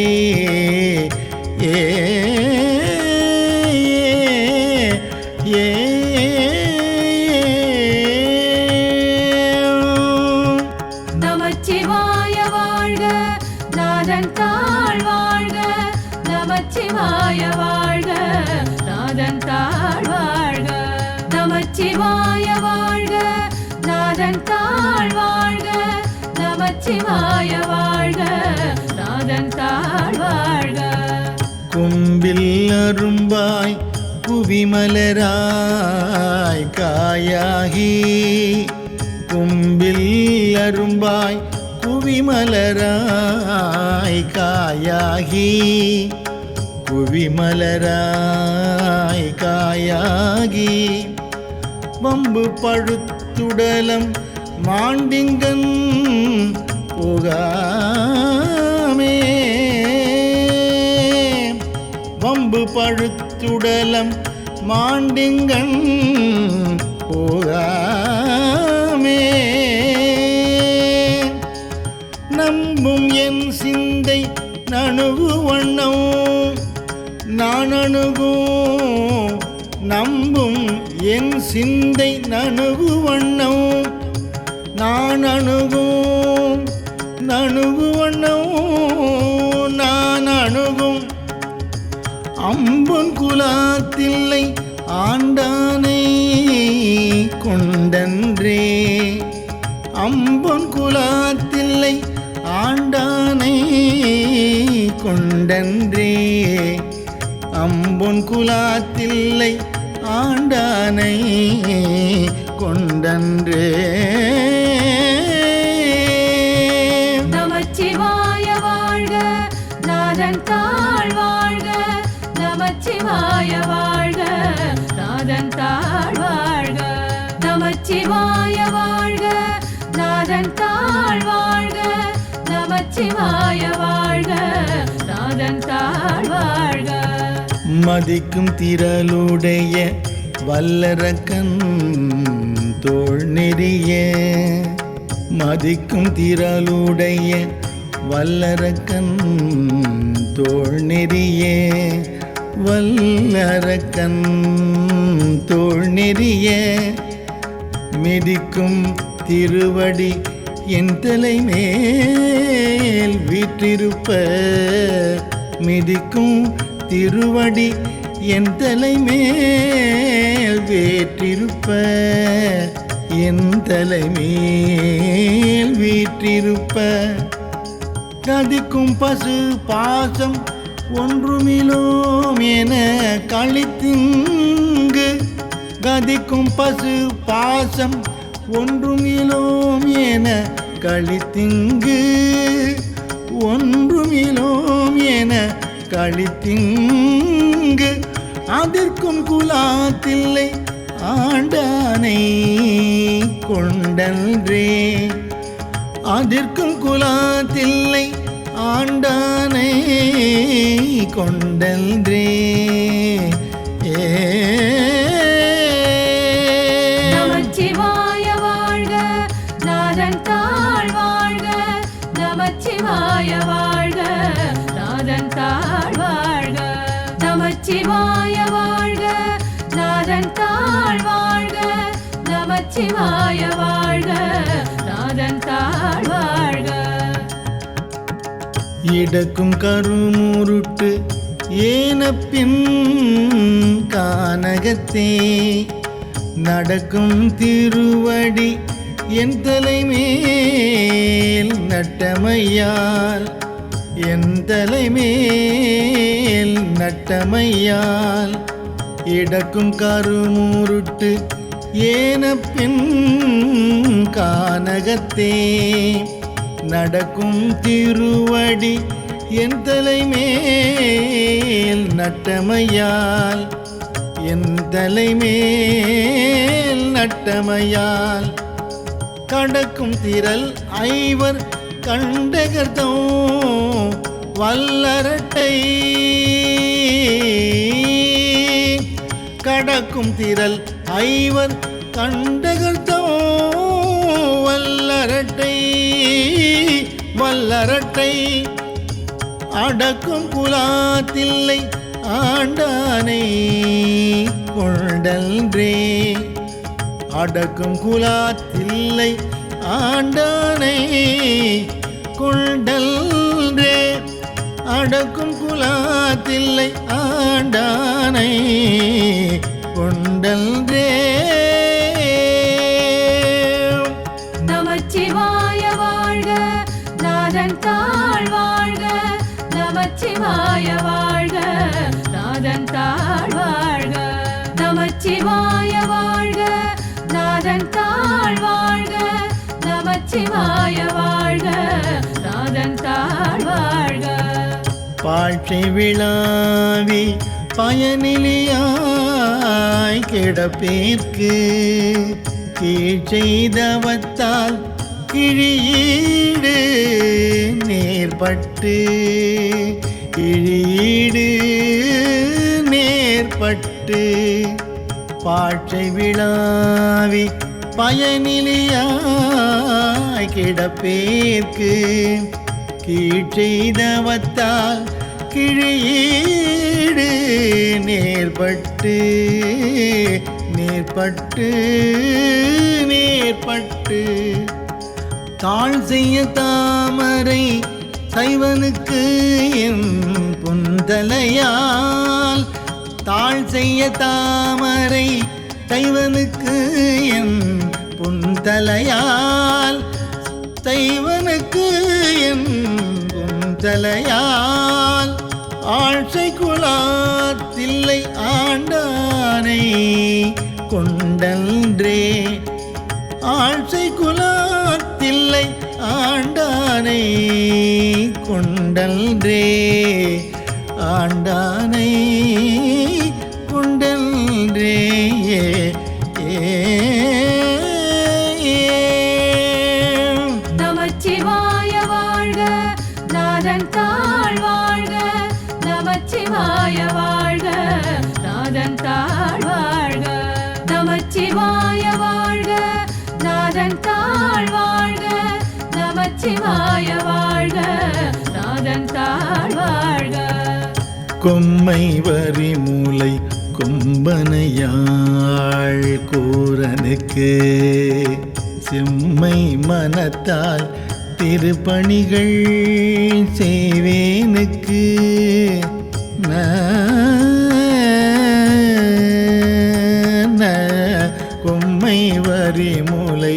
ஏ ஏ நமச்சிவாய வாழ்க நாதன் தாழ் வாழ்க நமச்சிவாய வாழ்க நாதன் தாழ் வாழ்க நமச்சிவாய வாழ்க நாதன் தாழ் வாழ்க நமச்சிவாய வாழ்க நாதன் தாழ் வாழ்க கும்பில் அரும்பாய் குவிமலராய் காயாகி கும்பில் அரும்பாய் குவிமலராய் காயாகி குவிமலராய் காயாகி வம்பு பழுத்துடலம் மாண்டிங்கன் புகாமே வம்பு பழுத்துடலம் மாண்டிங்கன் போகாமே நம்பும் என் சிந்தை நணுகு வண்ணம் நான் அணுகும் நம்பும் என் சிந்தை நணுகு வண்ணம் நான் அணுகும் நான் அணுகும் அம்பொன் குலாத்தில்லை ஆண்டானை கொண்டன்றே அம்பொன் குலாத்தில்லை ஆண்டானை கொண்டன்றே அம்பொன் குலாத்தில்லை ஆண்டானை கொண்டன்றே நமச்சிவாய வாழ்க நாதன் தாழ் வாழ்க நமச்சிவாய வாழ்க நாதன் தாழ் வாழ்க நமச்சிவாய வாழ்க நாதன் தாழ் வாழ்க நமச்சிவாய வாழ்க நாதன் தாழ் வாழ்க மதிக்கும் திரளுடைய வல்லரக்கன் தோள் நெறிய மதிக்கும் திரளுடைய வல்லரக்கன் தோள் நெறிய வல்லரக்கன் தோள் நெறிய மிதிக்கும் திருவடி என் தலை மேல் வீற்றிருப்ப மிதிக்கும் திருவடி என் தலை மேல் வீற்றிருப்ப என் தலை மேல் வீற்றிருப்ப கதிக்கும் பசு பாசம் ஒன்றுமிலோம் என கழித்திங்கு கதிக்கும் பசு பாசம் ஒன்றுமிலோம் என கழித்திங்கு ஒன்றுமிலோம் என கழித்திங்கு அதிர்க்கும் குலாத்தில்லை ஆண்டானை கொண்டன்றே அதிர்க்கும் குலாத்தில்லை ஆண்டானை கொண்டன்றே நமச்சிவாய வாழ்க நாதன் தாழ் நமச்சிவாய வாழ்க நாதன் தாழ் வாழ்க நமச்சிவாய வாழ்க நாதன் தாழ் வாழ்க நமச்சிவாய வாழ்க நாதன் தாழ் வாழ்க இடக்கும் கருமுருட்டு ஏனப்பின் கானகத்தே நடக்கும் திருவடி என் தலைமேல் நட்டமையால் என் தலைமேல் நட்டமையால் இடக்கும் கருமுருட்டு ஏனப்பின் கானகத்தே நடக்கும் திருவடி என் தலைமேல் நட்டமையால் என் தலைமேல் நட்டமையால் கடக்கும் திரள் ஐவர் கண்டகர்தோ வல்லரட்டை கடக்கும் திரள் ஐவர் கண்டகர்தோ வல்லரட்டை வல்லரட்டை அடக்கும் குலாத்தில்லை ஆண்டானை கொண்டல்ரே அடக்கும் குலாத்தில்லை ஆண்டானை கொண்டல்ரே அடக்கும் குலாத்தில்லை ஆண்டானை கொண்டல்ரே நமச்சிவாய வாழ்க நாதன் தாழ் வாழ்க நமச்சிவாய வாழ்க நாதன் தாழ் வாழ்க நமச்சிவாய வாழ்க நாதன் தாழ் வாழ்க நமச்சிவாய வாழ்க நாதன் தாழ் வாழ்க பாழ்ச்சி விழாவி பயனிலியாய் கிடப்பேற்கு கீழ் செய்தவத்தால் கிழியீடு நேர்பட்டு கிழியீடு நேர்பட்டு பாழ்ச்சை விழாவி பயனிலியாய் கிடப்பேற்கு கீழ் செய்தவத்தால் கிழியீடு நேர்பட்டு நேர்பட்டு நேர்பட்டு தாழ் செய்ய தாமரை சைவனுக்கு என் புந்தலையால் தாழ் செய்ய தாமரை சைவனுக்கு என் புந்தலையால் சைவனுக்கு என் புந்தலையால் ஆழ்சை குலாத்தில்லை ஆண்டானை கொண்டல்ரே ஆழ்சை குலாத்தில்லை ஆண்டானை கொண்டல்ரே ஆண்டானை கொண்டல்ரே நமச்சிவாய வாழ்க நாதன் தாழ் வாழ்க நமச்சிவாய வாழ்க நாதன் தாழ் வாழ்க நமச்சிவாய வாழ்க நாதன் தாழ் வாழ்க நமச்சிவாய வாழ்க நாதன் தாழ் வாழ்க கொம்மை வரி மூலை கொம்பனையாள் கூரனுக்கு செம்மை மனத்தால் திருப்பணிகள் செய்வேனுக்கு கொம்மை வரி மூலை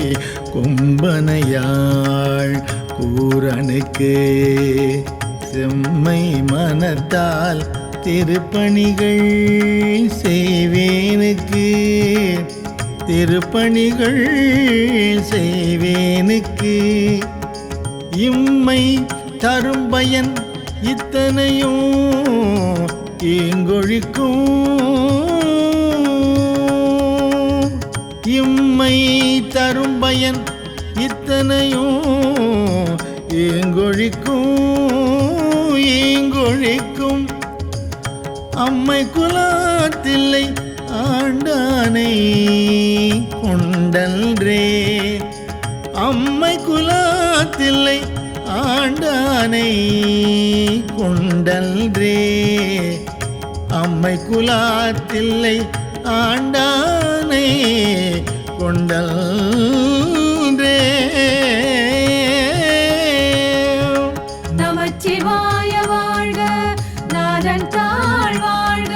கொம்பனையாள் கூரனுக்கு செம்மை மனத்தால் திருப்பணிகள் செய்வேனுக்கு திருப்பணிகள் செய்வேனுக்கு இம்மை தரும் பயன் இத்தனையும் ஈங்கொழிக்கும் இம்மை தரும் பயன் இத்தனையும் ஈங்கொழிக்கும் ஈங்கொழிக்கும் அம்மை குலாத்தில்லை ஆண்டானை கொண்டல்ரே அம்மை குலாத்தில்லை ஆண்டானை கொண்டல்ரே அம்மை குலாத்தில்லை ஆண்டானை கொண்டல்ரே. நமச்சிவாய வாழ்க நாதன் தாழ் வாழ்க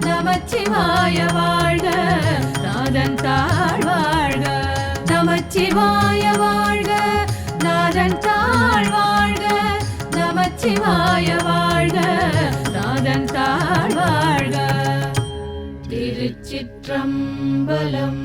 நமச்சிவாய வாழ்க நாதன் தாழ் வாழ்க நமச்சிவாய வாழ்க நாதன் தாழ் வாழ்க நமச்சிவாய வாழ்க நாதன் தாழ் வாழ்க. திருச்சிற்றம்பலம்.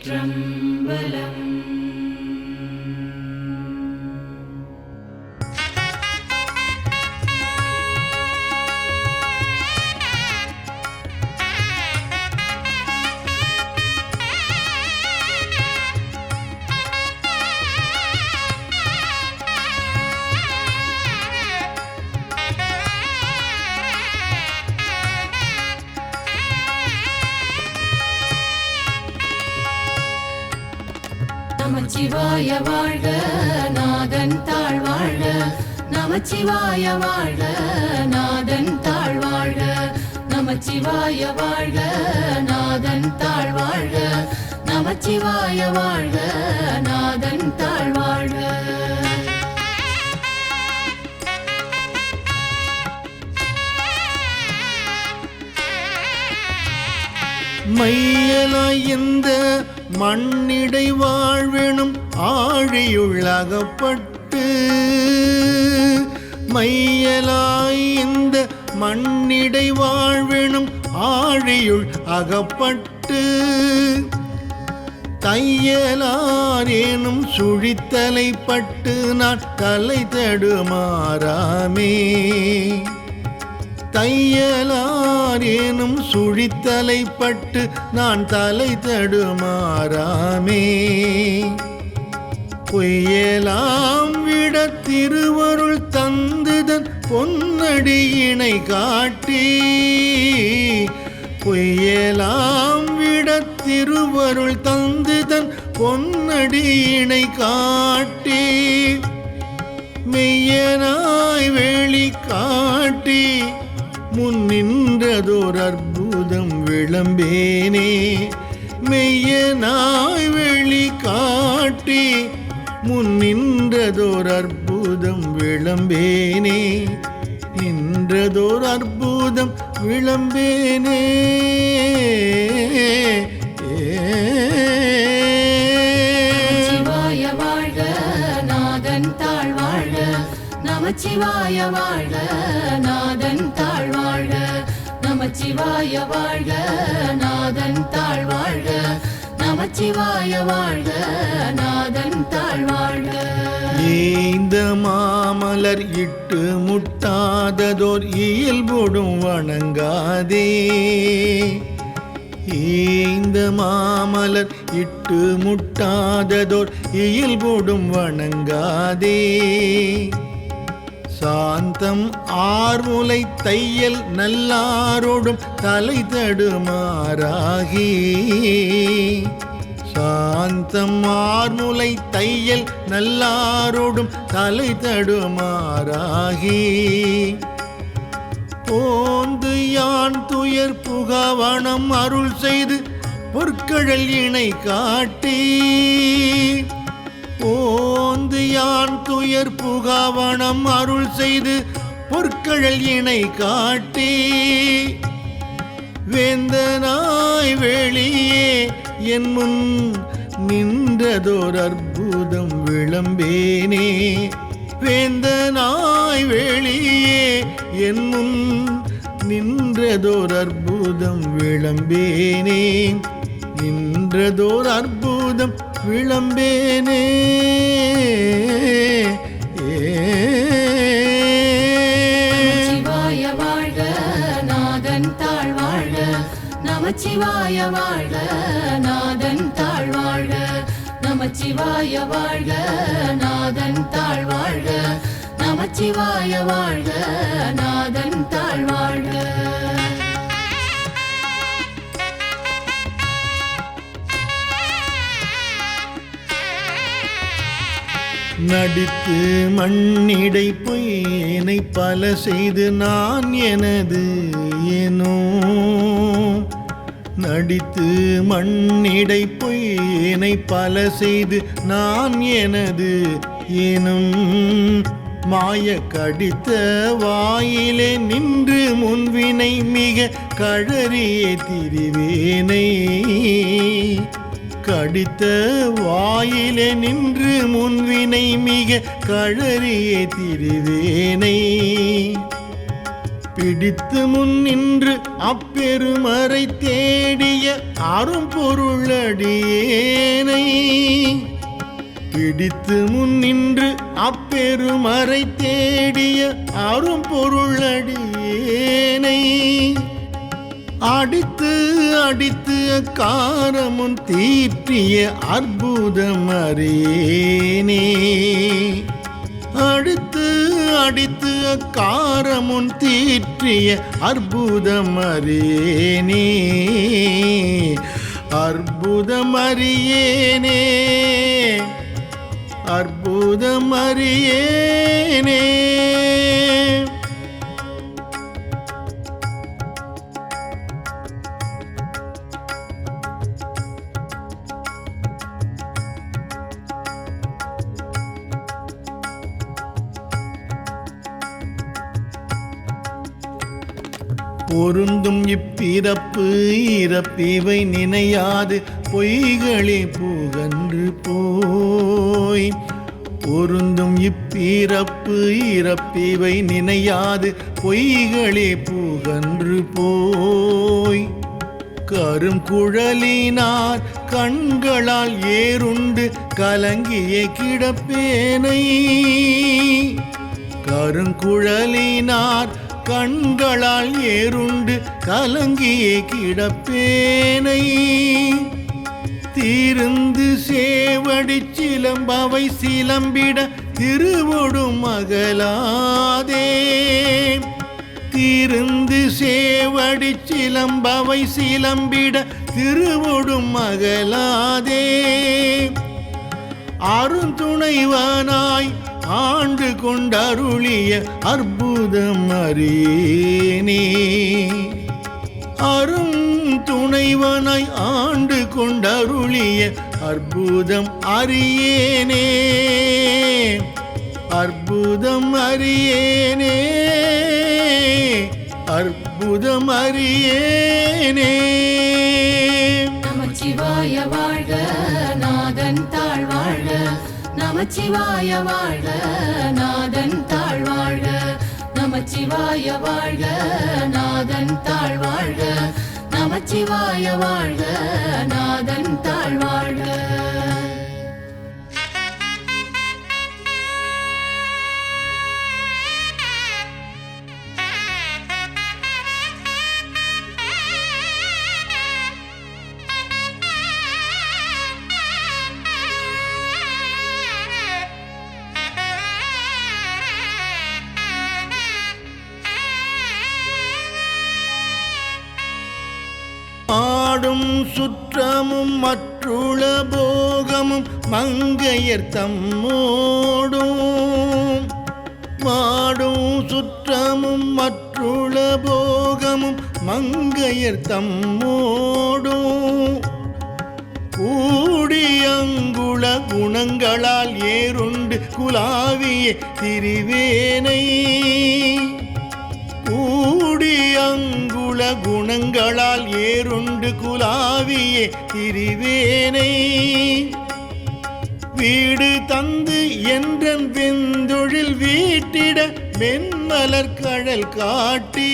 திருச்சிற்றம்பலம். நமச்சிவாய வாழ்க நாதன் தாழ் வாழ்க நமச்சிவாய வாழ்க நாதன் தாழ் வாழ்க நமச்சிவாய வாழ்க நாதன் தாழ் வாழ்க நமச்சிவாய வாழ்க நாதன் தாழ் வாழ்க. மையலாய் இந்த மண்ணிடை வாழ்வெனும் ஆழியுள்ளகப்பட்டு மையலாய் இந்த மண்ணிடை வாழ்வெனும் ஆழியுள் அகப்பட்டு தையலாரேனும் சுழித்தலைப்பட்டு நான் தலை தடுமாறாமே தையலாரேனும் சுழித்தலைப்பட்டு நான் தலை தடுமாறாமே பொய்யலாம் விட திருவருள் தந்துதன் பொன்னடியினை காட்டி பொய்யலாம் விட திருவருள் தந்துதன் பொன்னடியினை காட்டி மெய்யனாய் வெளி காட்டி முன்னின்றதோர் அற்புதம் விளம்பேனே மெய்யனாய் வெளி காட்டி முன்னின்றதோர் அற்புதம் விளம்பேனே நின்றதோர் அற்புதம் விளம்பேனே. நமச்சிவாய வாழ்க நாதன் தாழ் வாழ்க நமச்சிவாய வாழ்க நாதன் தாழ் வாழ்க நமச்சிவாய வாழ்க நாதன் தாழ் வாழ்க நமச்சிவாய வாழ்க நாதன் தாழ் வாழ்க. இந்த மாமலர் இட்டு முட்டாததோர் இயல்போடும் வணங்காதே இந்த மாமலர் இட்டு முட்டாததோர் இயல்போடும் வணங்காதே சாந்தம் ஆர்முலை தையல் நல்லாரோடும் தலை தடுமாறாகி சாந்தம் ஆர்முலை தையல் நல்லாரோடும் தலை தடுமாறாகி போந்து யான் துயர் புகவனம் அருள் செய்து பொற்கழல் இணை காட்டி போந்து யான் துயர் புகவனம் அருள் செய்து பொற்கழல் இணை காட்டி வேந்தனாய் வெளியே என் முன் நின்றதோர் அற்புதம் விளம்பேனே வேந்தனாய் வெளியே என் முன் நின்றதோர் அற்புதம் விளம்பேனே நின்றதோர் அற்புதம் விளம்பேனே. நமச்சிவாய வாழ்க நாதன் தாழ் வாழ்க நமச்சிவாய வாழ்க நாதன் தாழ் வாழ்க நமச்சிவாய வாழ்க நாதன் தாழ் வாழ்க நமச்சிவாய வாழ்க நாதன் தாழ் வாழ்க நடித்து மண்ணிடை பொய்னை பல செய்து நான் எனது ஏனோ நடித்து மண்ணிடை பொய்னை பல செய்து நான் எனது ஏனும் மாய கடித்த வாயிலே நின்று முன்வினை மிக கழறியே திரிவேனை கடித்த வாயிலே நின்று முன்வினை மிக கழறியே திரிவேனை பிடித்து முன் நின்று அப்பெருமறை தேடிய அரும்பொருளடியேனை பிடித்து முன் நின்று அப்பெருமறை தேடிய அரும்பொருளடியேனை அடித்து அடித்து அக்காரமுன் தீற்றிய அற்புதம் அறியேனே அடித்து அடித்து அக்காரமுன் தீற்றிய அற்புதம் அறியேனே அற்புதம் அறியேனே அற்புதம் அறியேனே பொருந்தும் இப்பிறப்பு இறப்பிவை நினையாது பொய்களே புகன்று போய் பொருந்தும் இப்பிறப்பு இறப்பிவை நினையாது பொய்களே புகன்று போய் கரும் குழலினார் கண்களால் ஏறுண்டு கலங்கிய கிடப்பேனை கருங்குழலினார் கண்களால் ஏறுண்டு கலங்கிய கிடப்பேனை தீர்ந்து சேவடி சிலம்பவை சிலம்பிட திருவொடும் மகளாதே தீர்ந்து சேவடி சிலம்பவை சிலம்பிட திருவொடும் மகளாதே அருந்துணைவனாய் ஆண்டு கொண்டருளிய அற்புதம் அறியேனே அருந்துணைவனாய் ஆண்டு கொண்டருளிய அற்புதம் அறியேனே அற்புதம் அறியேனே அற்புதம் அறியேனே நமச்சிவாய வாழ்க நாதன் தாழ் வாழ்க நமச்சிவாய வாழ்க நாதன் தாழ் வாழ்க நமச்சிவாய வாழ்க நாதன் தாழ் வாழ்க நமச்சிவாய வாழ்க நாதன் தாழ் வாழ்க ஆடும் சுற்றமும் மற்றுள போகமும் மங்கையர் தம்மோடும் மாடும் சுற்றமும் மற்றுள போகமும் மங்கையர் தம்மோடும் கூடியங்குள குணங்களால் ஏறுண்டு குலாவிய திரிவேனை கூடியங்குள குணங்களால் ஏறுண்டு குலாவிய திரிவேனை வீடு தந்து என்றன் வெந்தொழில் வீட்டிட மென்மலர் கடல் காட்டி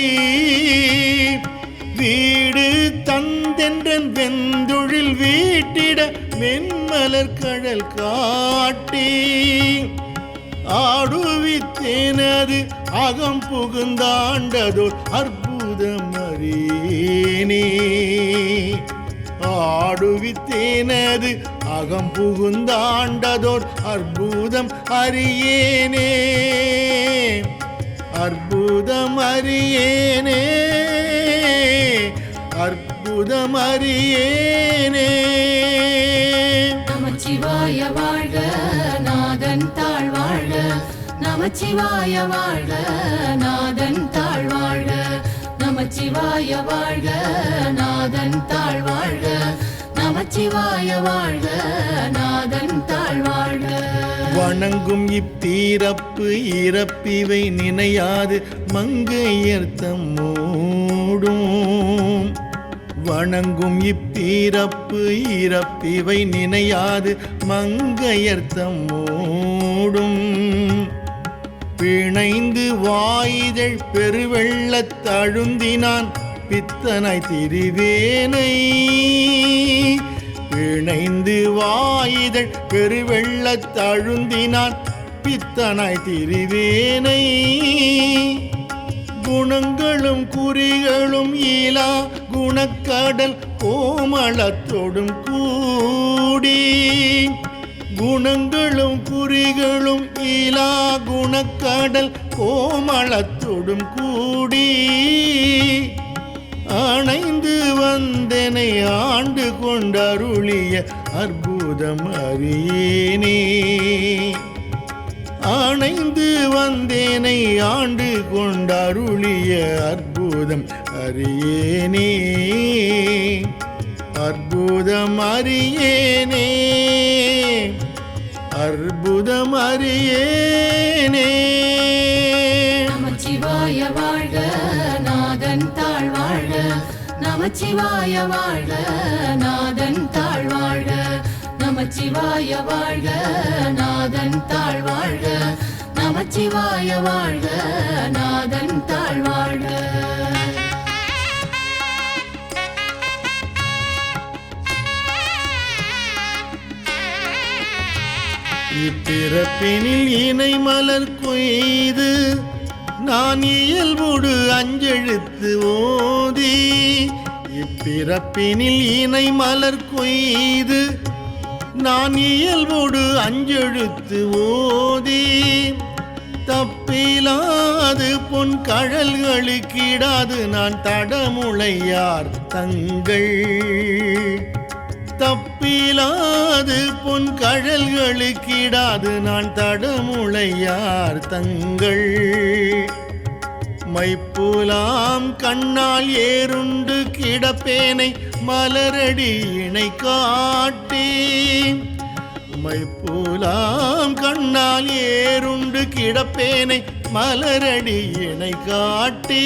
வீடு தந்தென்றன் வெந்தொழில் வீட்டிட மென்மலர் கடல் காட்டி ஆடுவித்தேனது அகம் புகுந்தாண்டதோர் அற்புதம் அறியேனே ஆடுவித்தேனது அகம் புகுந்தாண்டதோர் அற்புதம் அறியேனே அற்புதம் அறியேனே அற்புதம் அறியேனே. நமச்சிவாய வாழ்க நாதன் தாழ் வாழ்க நமச்சிவாய வாழ்க நாதன் தாழ் வாழ்க நமச்சிவாய வாழ்க நாதன் தாழ் வாழ்க நமச்சிவாய வாழ்க நாதன் தாழ் வாழ்க. வணங்கும் இப்பீரப்பு இறப்பிவை நினையாது மங்கையர்த்தம் மூடும் வணங்கும் இப்பீரப்பு இறப்பிவை நினையாது மங்கையர்த்தம் மூடும் பிணைந்து வாயிதழ் பெருவெள்ளத்தழுந்தினான் பித்தனாய் திரிவேனை பிணைந்து வாயிதழ் பெருவெள்ளத்தழுந்தினான் பித்தனாய் திரிவேனை குணங்களும் குறிகளும் ஈலா குணக்கடல் கோமளத்தோடும் கூடி குணங்களும் குறிகளும் ஈலா குணக்கடல் கோமளத்தோடும் கூடி அணைந்து வந்தனை ஆண்டு கொண்டருளிய அற்புதம் அறியேனே அணைந்து வந்தேனை ஆண்டு கொண்டருளிய அற்புதம் அறியேனே அற்புதம் அறியேனே அற்புதம் அறியேனே. நமச்சிவாய வாழ்க நாதன் தாழ் வாழ்க நமச்சிவாய வாழ்க நாதன் தாழ் வாழ்க நமச்சிவாய வாழ்க நாதன் தாழ் வாழ்க நமச்சிவாய வாழ்க நாதன் தாழ் வாழ்க. இப்பிறப்பினில் இணை மலர் கொய்து நான் இயல்போடு அஞ்செழுத்து ஓதி இப்பிறப்பினில் இணை மலர் கொய்து நான் இயல்போடு அஞ்செழுத்து ஓதி தப்பிலாது பொன் கழல்களுக்கிடாது நான் தடமுளையார் தங்கள் தப்பிலாது பொன் கழல்களுக்கிடாது நான் தடமுளையார் தங்கள் மைப்புலாம் கண்ணால் ஏறுண்டு கிடப்பேனை மலரடி இணை காட்டி மைப்புலாம் கண்ணால் ஏறுண்டு கிடப்பேனை மலரடி இணை காட்டி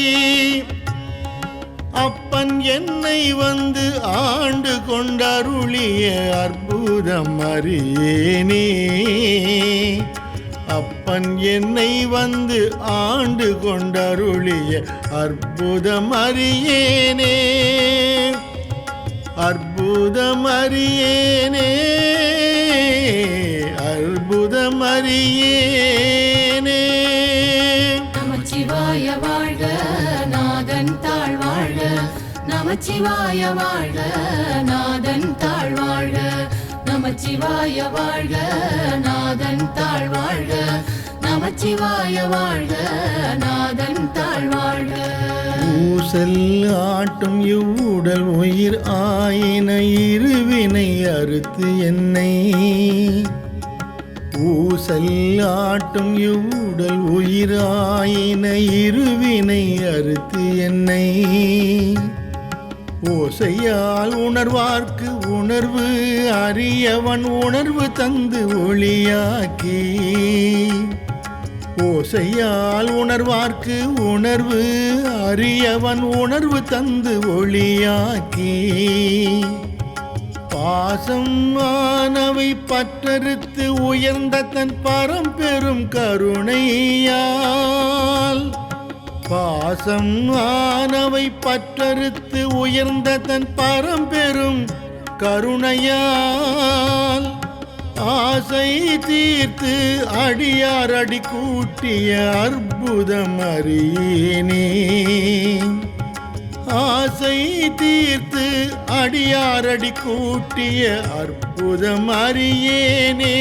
அப்பன் என்னை வந்து ஆண்டு கொண்டருளிய அற்புதம் அறியேனே அப்பன் என்னை வந்து ஆண்டு கொண்டருளிய அற்புதம் அறியேனே அற்புதம் அறியேனே அற்புதம் அறியேனே. நமச்சிவாய வாழ்க நாதன் தாழ் வாழ்க நமச்சிவாய வாழ்க நாதன் தாழ் வாழ்க நமச்சிவாய வாழ்க நாதன் தாழ் வாழ்க நமச்சிவாய வாழ்க நாதன் தாழ் வாழ்க. ஊசல் ஆட்டும் இவ்வுடல் உயிர் ஆயின இருவினை அறுத்து என்னை ஊசல் ஆட்டும் இவ்வுடல் உயிர் ஆயின இருவினை அறுத்து என்னை ஓசையால் உணர்வார்க்கு உணர்வு அறியவன் உணர்வு தந்து ஒளியாக்கி ஓசையால் உணர்வார்க்கு உணர்வு அறியவன் உணர்வு தந்து ஒளியாக்கி பாசம் ஆனவை பற்றறுத்து உயர்ந்த தன் பரம்பெரும் கருணையால் பாசம் ஆனவை பற்றறுத்து உயர்ந்த தன் பரம்பெரும் கருணையால் ஆசை தீர்த்து அடியார் அடி கூட்டிய அற்புதம் அறியேனே ஆசை தீர்த்து அடியாரடி கூட்டிய அற்புதம் அறியேனே,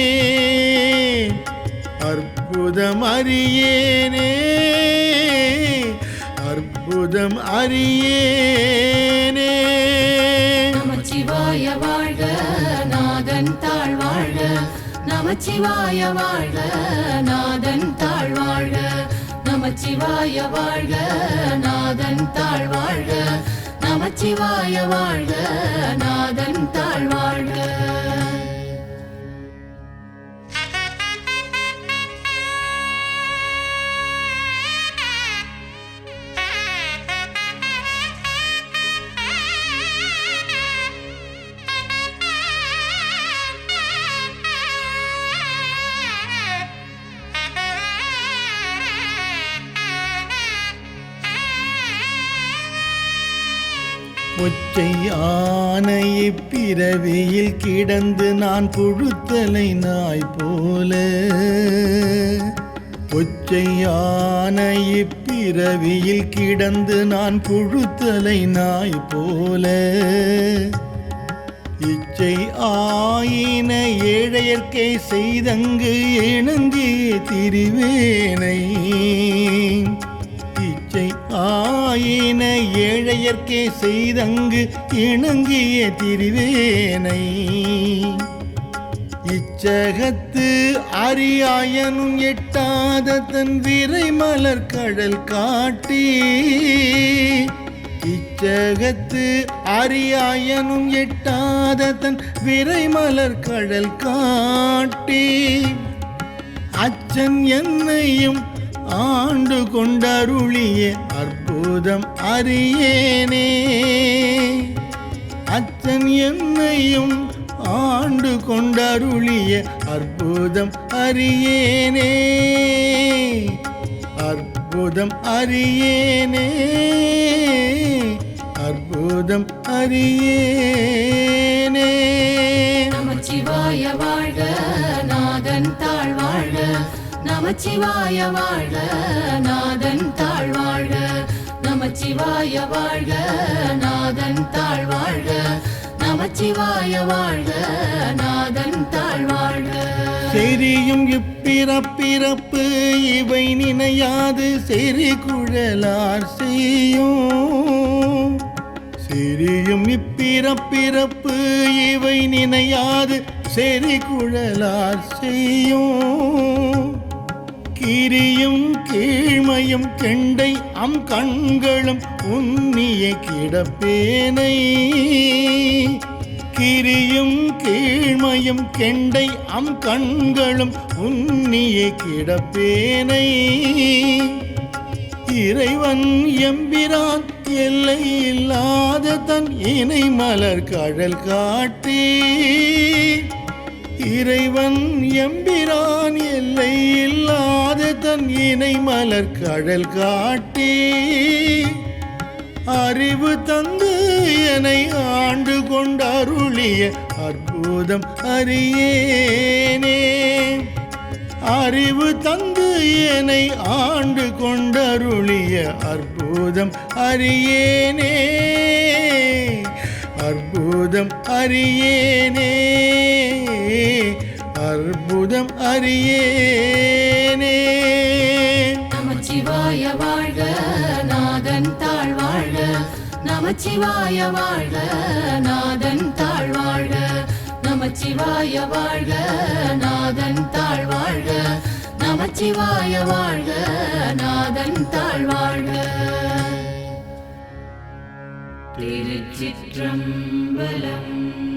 அற்புதம் அறியேனே, அற்புதம் அறியேனே. நமச்சிவாய வாழ்க நாதன் தாழ் வாழ்க, நமச்சிவாய வாழ்க நாதன் தாழ் வாழ்க, நமச்சிவாய வாழ்க நாதன் தாழ் வாழ்க, நமச்சிவாய வாழ்க நாதன் தாழ் வாழ்க. பொச்சை ஆனை பிறவியில் கிடந்து நான் புழுத்தலை நாய் போல, பொச்சை ஆனை பிறவியில் கிடந்து நான் புழுத்தலை நாய் போல, இச்சை ஆயின ஏழையர்க்கே செய்தங்கு இணங்கிய திரிவேனை, இச்சை ஆயின ஏழையர்க்கே செய்தங்கு இணங்கிய திரிவேனை, இச்சகத்து அரியாயனும் எட்டாத தன் விரை மலர் கடல் காட்டி, இச்சகத்து அரியாயனும் எட்டாத தன் விரை மலர் கடல் காட்டி, அச்சன் என்னையும் ஆண்டு கொண்டருளிய அற்புதம் அறியேனே, அச்சன் என்னையும் ஆண்டு கொண்டருளிய அற்புதம் அறியேனே, அற்புதம் அறியேனே, அற்புதம் அறியேனே. நமச்சிவாய வாழ்க நாதன் தாழ் வாழ்க, நமச்சிவாய வாழ்க நாதன் தாழ் வாழ்க, நமச்சிவாய வாழ்க நாதன் தாழ் வாழ்க, நமச்சிவாய வாழ்க நாதன் தாழ் வாழ்க. செரியும் இப்பிறப்பிறப்பு இவை நினையாது செறி குழலார் செய்யும், செரியும் இப்பிறப்பிறப்பு இவை நினையாது செறி குழலார் செய்யும், கிரியும் கீழ்மையும் கெண்டை அம் கண்களும் உன்னிய கிடப்பேனை, கிரியும் கீழ்மையும் கெண்டை அம் கண்களும் உன்னிய கிடப்பேனை, இறைவன் எம்பிரான் எல்லை இல்லாத தன் இணை மலர் கடல் காட்டி, இறைவன் எம்பிரான் எல்லை இல்லாத தன் இணை மலர் கடல் காட்டி, அறிவு தந்து என்னை ஆண்டு கொண்டருளிய அற்புதம் அறியேனே, அறிவு தந்து என்னை ஆண்டு கொண்டருளிய அற்புதம் அறியேனே, அற்புதம் அறியேனே, அற்புதம் அறியேனே. நமச்சிவாய வாழ்க நாதன் தாழ் வாழ்க, நமச்சிவாய வாழ்க நாதன் தாழ் வாழ்க, நமச்சிவாய வாழ்க நாதன் தாழ் வாழ்க, நமச்சிவாய வாழ்க நாதன் தாழ் வாழ்க. திருச்சிற்றம்பலம்.